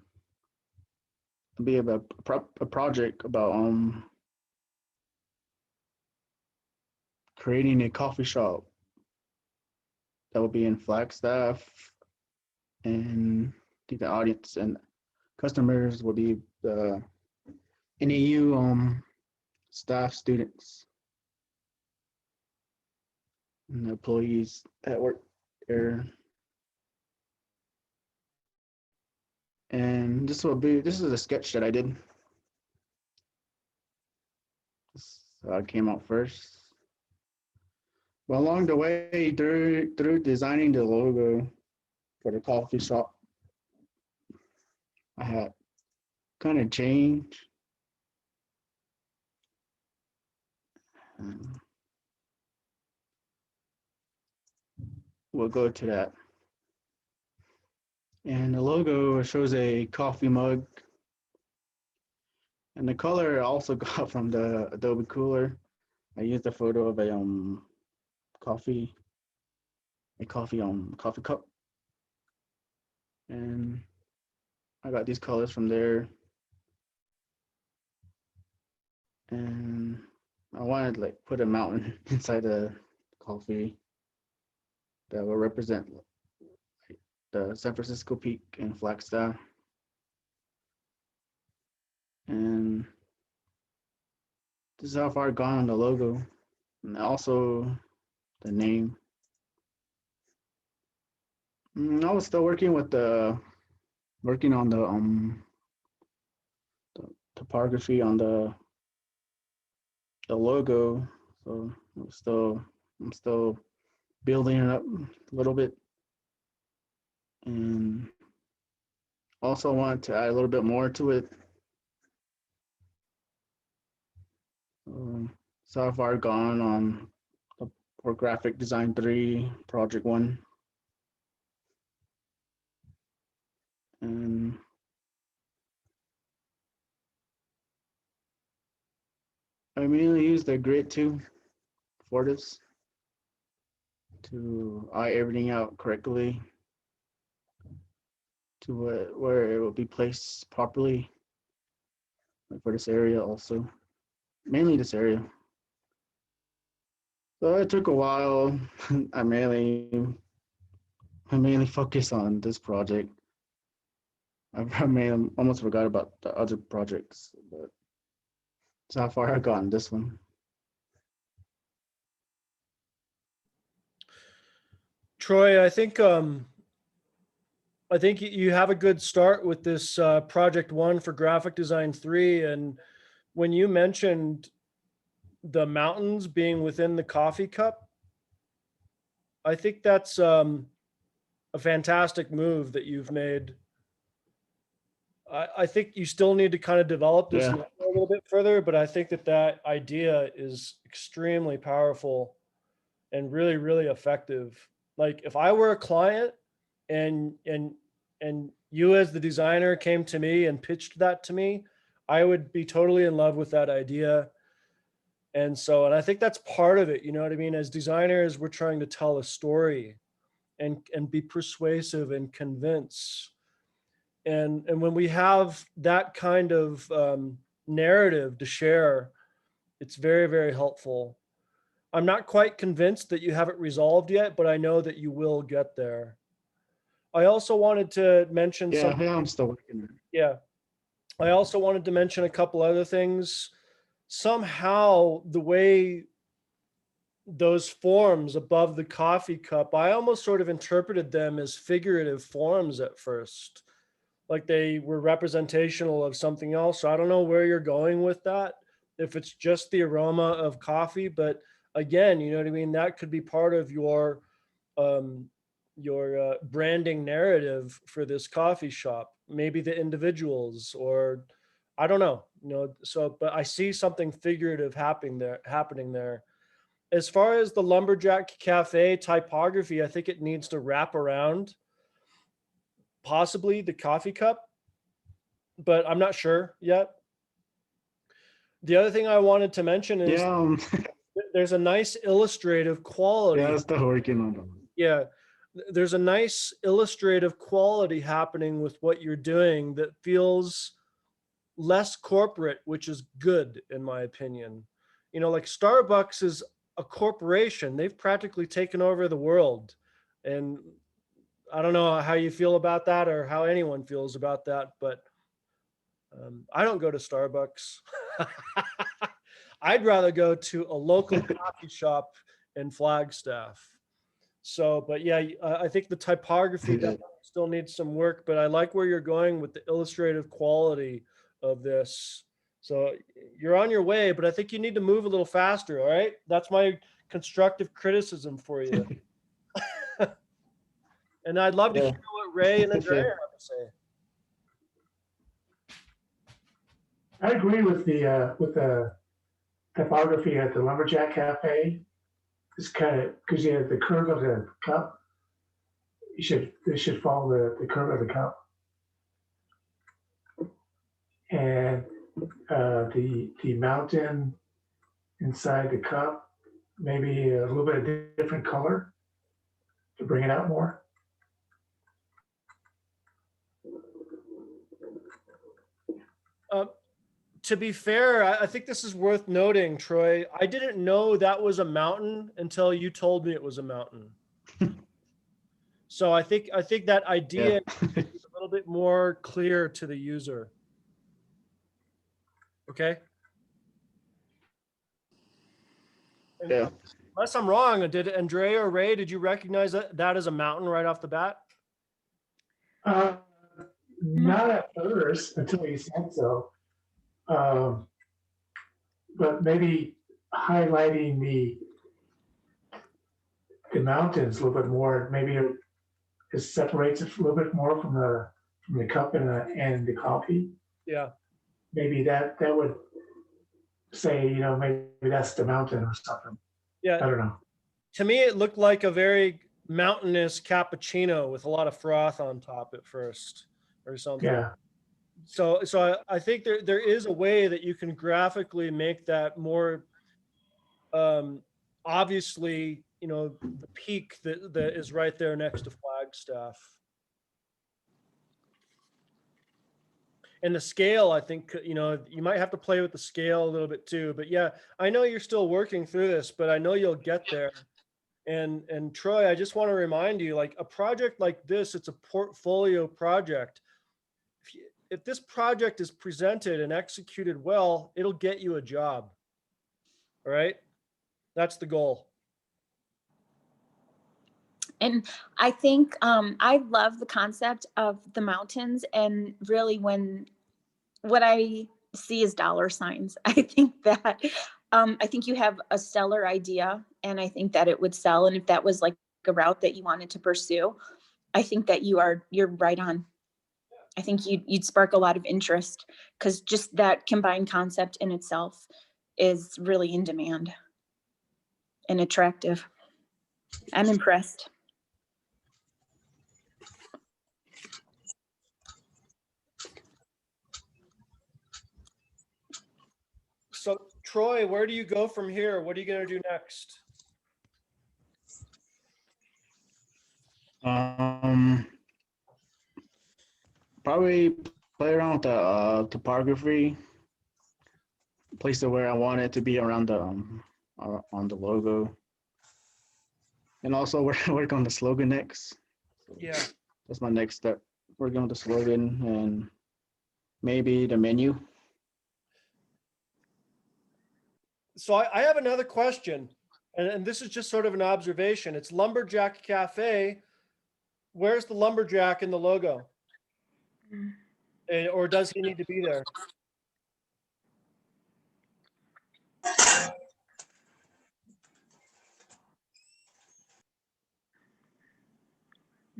It'll be about a project about creating a coffee shop that will be in Flagstaff, and I think the audience and customers will be the NAU staff, students, and employees that work there. And this is a sketch that I did. So I came out first. But along the way, through designing the logo for the coffee shop, I had kind of changed. We'll go to that. And the logo shows a coffee mug. And the color I also got from the Adobe Cooler. I used a photo of a coffee cup. And I got these colors from there. And I wanted to put a mountain inside the coffee that will represent the San Francisco Peak and Flagstaff. And this is how far I've gone on the logo, and also the name. I was still working on the topography on the logo, so I'm still building it up a little bit, and also wanted to add a little bit more to it. So far gone on for Graphic Design 3 Project 1, and I mainly use the grid too for this to eye everything out correctly to where it will be placed properly, like for this area also, mainly this area. So it took a while. I mainly focus on this project. I almost forgot about the other projects, but that's how far I got in this one.
Troy, I think you have a good start with this project 1 for Graphic Design 3. And when you mentioned the mountains being within the coffee cup, I think that's a fantastic move that you've made. I think you still need to kind of develop this
Yeah.
a little bit further, but I think that idea is extremely powerful and really, really effective. Like if I were a client and you as the designer came to me and pitched that to me, I would be totally in love with that idea. And I think that's part of it. You know what I mean? As designers, we're trying to tell a story and be persuasive and convince. And when we have that kind of narrative to share, it's very, very helpful. I'm not quite convinced that you have it resolved yet, but I know that you will get there. I also wanted to mention
Yeah, I'm still working on it.
Yeah. I also wanted to mention a couple other things. Somehow the way those forms above the coffee cup, I almost sort of interpreted them as figurative forms at first, like they were representational of something else. So I don't know where you're going with that, if it's just the aroma of coffee, but again, you know what I mean? That could be part of um, your branding narrative for this coffee shop, maybe the individuals, or I don't know, so, but I see something figurative happening there. As far as the Lumberjack Cafe typography, I think it needs to wrap around possibly the coffee cup, but I'm not sure yet. The other thing I wanted to mention is
Yeah,
there's a nice illustrative quality.
I'm still working on it.
Yeah, there's a nice illustrative quality happening with what you're doing that feels less corporate, which is good in my opinion. Like Starbucks is a corporation. They've practically taken over the world. And I don't know how you feel about that or how anyone feels about that, but I don't go to Starbucks. I'd rather go to a local coffee shop in Flagstaff. So, but yeah, I think the typography definitely still needs some work, but I like where you're going with the illustrative quality of this. So you're on your way, but I think you need to move a little faster. All right. That's my constructive criticism for you. And I'd love to
Yeah.
hear what Ray and Andrea have to say.
I agree with the typography at the Lumberjack Cafe. It's kind of because you have the curve of the cup. They should follow the curve of the cup, and the mountain inside the cup, maybe a little bit of different color to bring it out more.
To be fair, I think this is worth noting, Troy. I didn't know that was a mountain until you told me it was a mountain. So I think that idea is a little bit more clear to the user. Okay. And
Yeah.
unless I'm wrong, did Andrea or Ray, did you recognize that as a mountain right off the bat?
Uh, Not at first until you said so. Um, but maybe highlighting the mountains a little bit more, maybe it separates it a little bit more from the cup and the coffee.
Yeah.
Maybe that would say, maybe that's the mountain or something.
Yeah.
I don't know.
To me, it looked like a very mountainous cappuccino with a lot of froth on top at first or something.
Yeah.
So I think there is a way that you can graphically make that more obviously, the peak that is right there next to Flagstaff. And the scale, I think, you might have to play with the scale a little bit too. But yeah, I know you're still working through this, but I know you'll get there. And Troy, I just want to remind you, like a project like this, it's a portfolio project. If this project is presented and executed well, it'll get you a job. All right. That's the goal.
And I think I love the concept of the mountains, and really what I see is dollar signs. I think you have a stellar idea, and I think that it would sell. And if that was like a route that you wanted to pursue, I think that you're right on. I think you'd spark a lot of interest, because just that combined concept in itself is really in demand and attractive. I'm impressed.
So Troy, where do you go from here? What are you going to do next?
Probably play around with the topography, place it where I want it to be around the on the logo, and also work on the slogan next.
Yeah.
That's my next step. Working on the slogan and maybe the menu.
So I have another question, and this is just sort of an observation. It's Lumberjack Cafe. Where's the lumberjack in the logo? Or does he need to be there?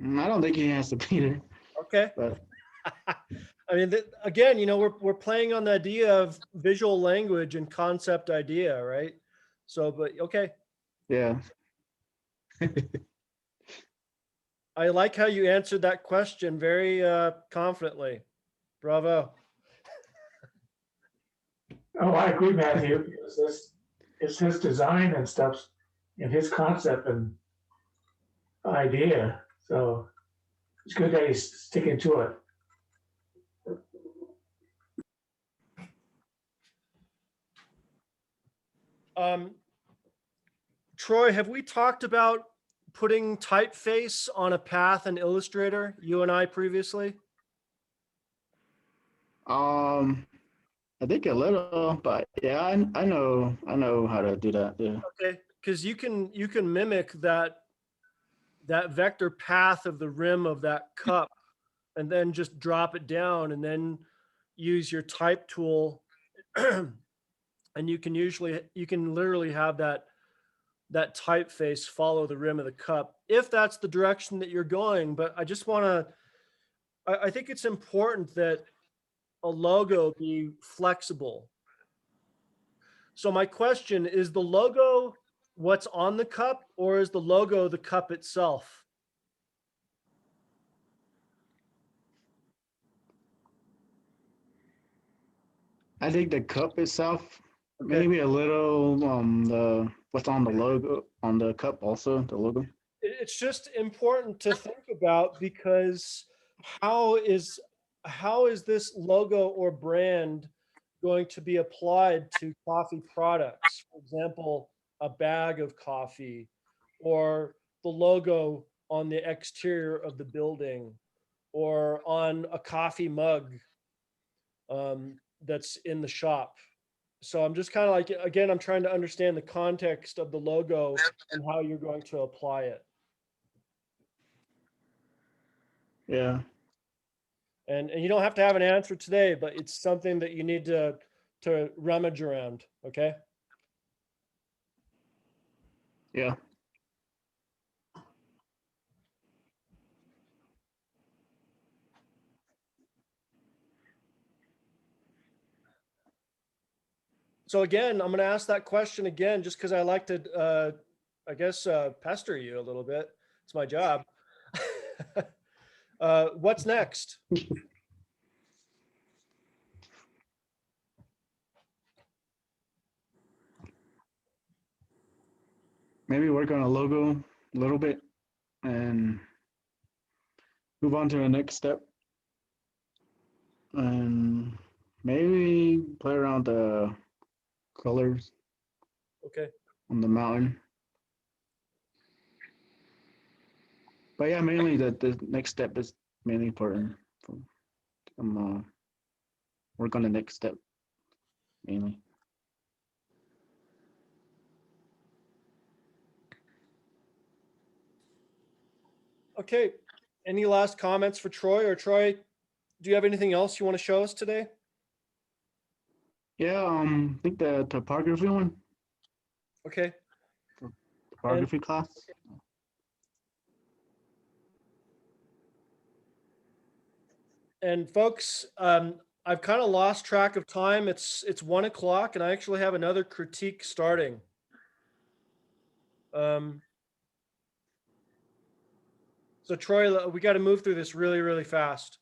I don't think he has to be there.
Okay.
But
I mean, again, we're playing on the idea of visual language and concept idea, right? So, but okay.
yeah.
I like how you answered that question very confidently. Bravo.
Oh, I agree, Matthew. It's his design and stuff, and his concept and idea. So it's good that he's sticking to it.
Troy, have we talked about putting typeface on a path in Illustrator, you and I previously?
I think a little, but yeah, I know how to do that. Yeah.
Okay, because you can mimic that vector path of the rim of that cup, and then just drop it down, and then use your type tool, and you can literally have that typeface follow the rim of the cup if that's the direction that you're going. But I just want to, I think it's important that a logo be flexible. So my question is, the logo what's on the cup, or is the logo the cup itself?
I think the cup itself,
Okay.
maybe a little the what's on the logo on the cup also, the logo.
It's just important to think about, because how is this logo or brand going to be applied to coffee products? For example, a bag of coffee, or the logo on the exterior of the building, or on a coffee mug. that's in the shop. So I'm just kind of like, again, I'm trying to understand the context of the logo and how you're going to apply it.
Yeah.
And you don't have to have an answer today, but it's something that you need to rummage around. Okay.
Yeah.
So again, I'm going to ask that question again, just because I like to, I guess, pester you a little bit. It's my job. What's next?
Maybe work on a logo a little bit and move on to the next step. And maybe play around the colors
Okay.
on the mountain. But yeah, mainly the next step is mainly important. Work on the next step mainly.
Okay. Any last comments for Troy? Or Troy, do you have anything else you want to show us today?
Yeah, I think the topography one,
Okay.
topography class.
And folks, I've kind of lost track of time. It's 1 o'clock, and I actually have another critique starting. So Troy, we got to move through this really, really fast.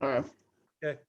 All right.
Okay.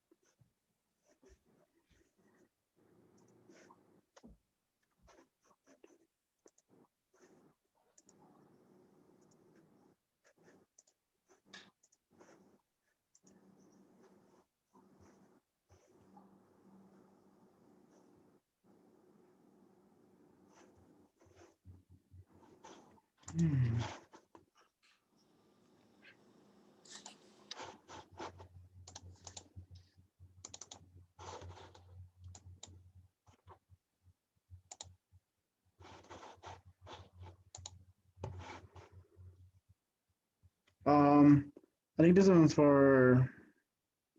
I think this one's for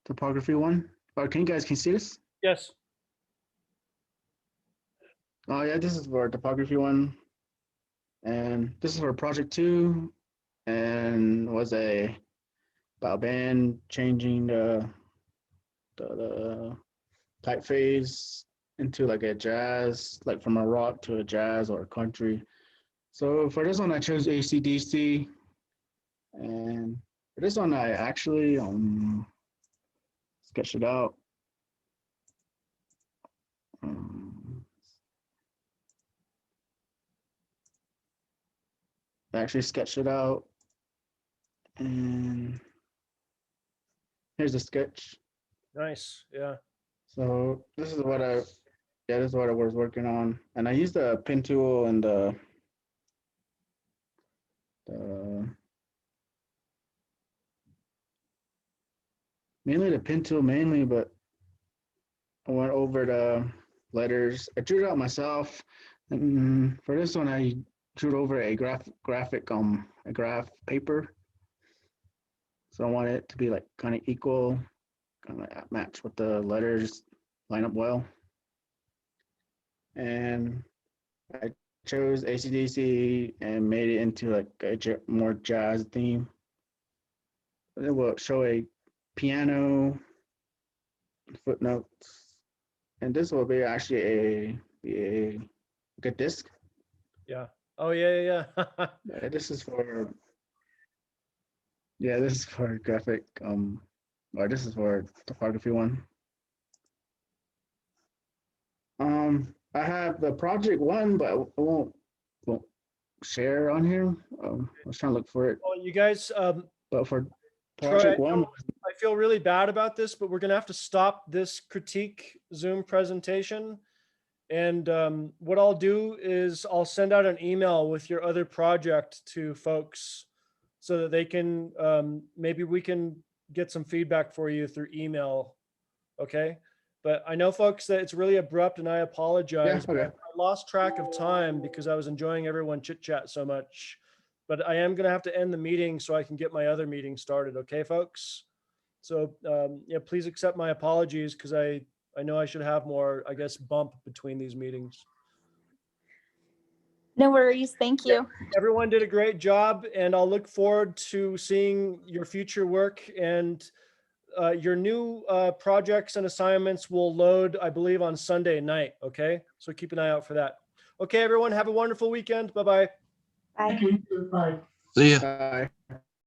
topography one. Or can you see this?
Yes.
Oh yeah, this is for topography one. And this is for project 2 and was about band changing the typeface into like a jazz, like from a rock to a jazz or a country. So for this one, I chose AC/DC, and for this one, I actually sketched it out. I actually sketched it out, and here's the sketch.
Nice. Yeah.
So this is what I was working on, and I used the pen tool and the mainly the pen tool but I went over the letters. I drew it out myself, and for this one, I drew over a graph paper. So I want it to be like kind of equal, kind of match with the letters, line up well. And I chose AC/DC and made it into like a more jazz theme. It will show a piano, footnotes, and this will be actually a disc.
Yeah. Oh yeah.
This is for graphic, or this is for topography one. I have the project one, but I won't share on here. I was trying to look for it.
Well, you guys,
But for
Troy,
project one,
I feel really bad about this, but we're going to have to stop this critique Zoom presentation. And what I'll do is I'll send out an email with your other project to folks so that they can, maybe we can get some feedback for you through email. Okay. But I know, folks, that it's really abrupt and I apologize.
okay.
I lost track of time because I was enjoying everyone chit chat so much. But I am going to have to end the meeting so I can get my other meeting started. Okay, folks? So yeah, please accept my apologies because I know I should have more, I guess, bump between these meetings.
No worries. Thank you.
Everyone did a great job, and I'll look forward to seeing your future work, and your new projects and assignments will load, I believe, on Sunday night. Okay, so keep an eye out for that. Okay, everyone, have a wonderful weekend. Bye-bye.
Bye.
Bye.
See ya.
Bye.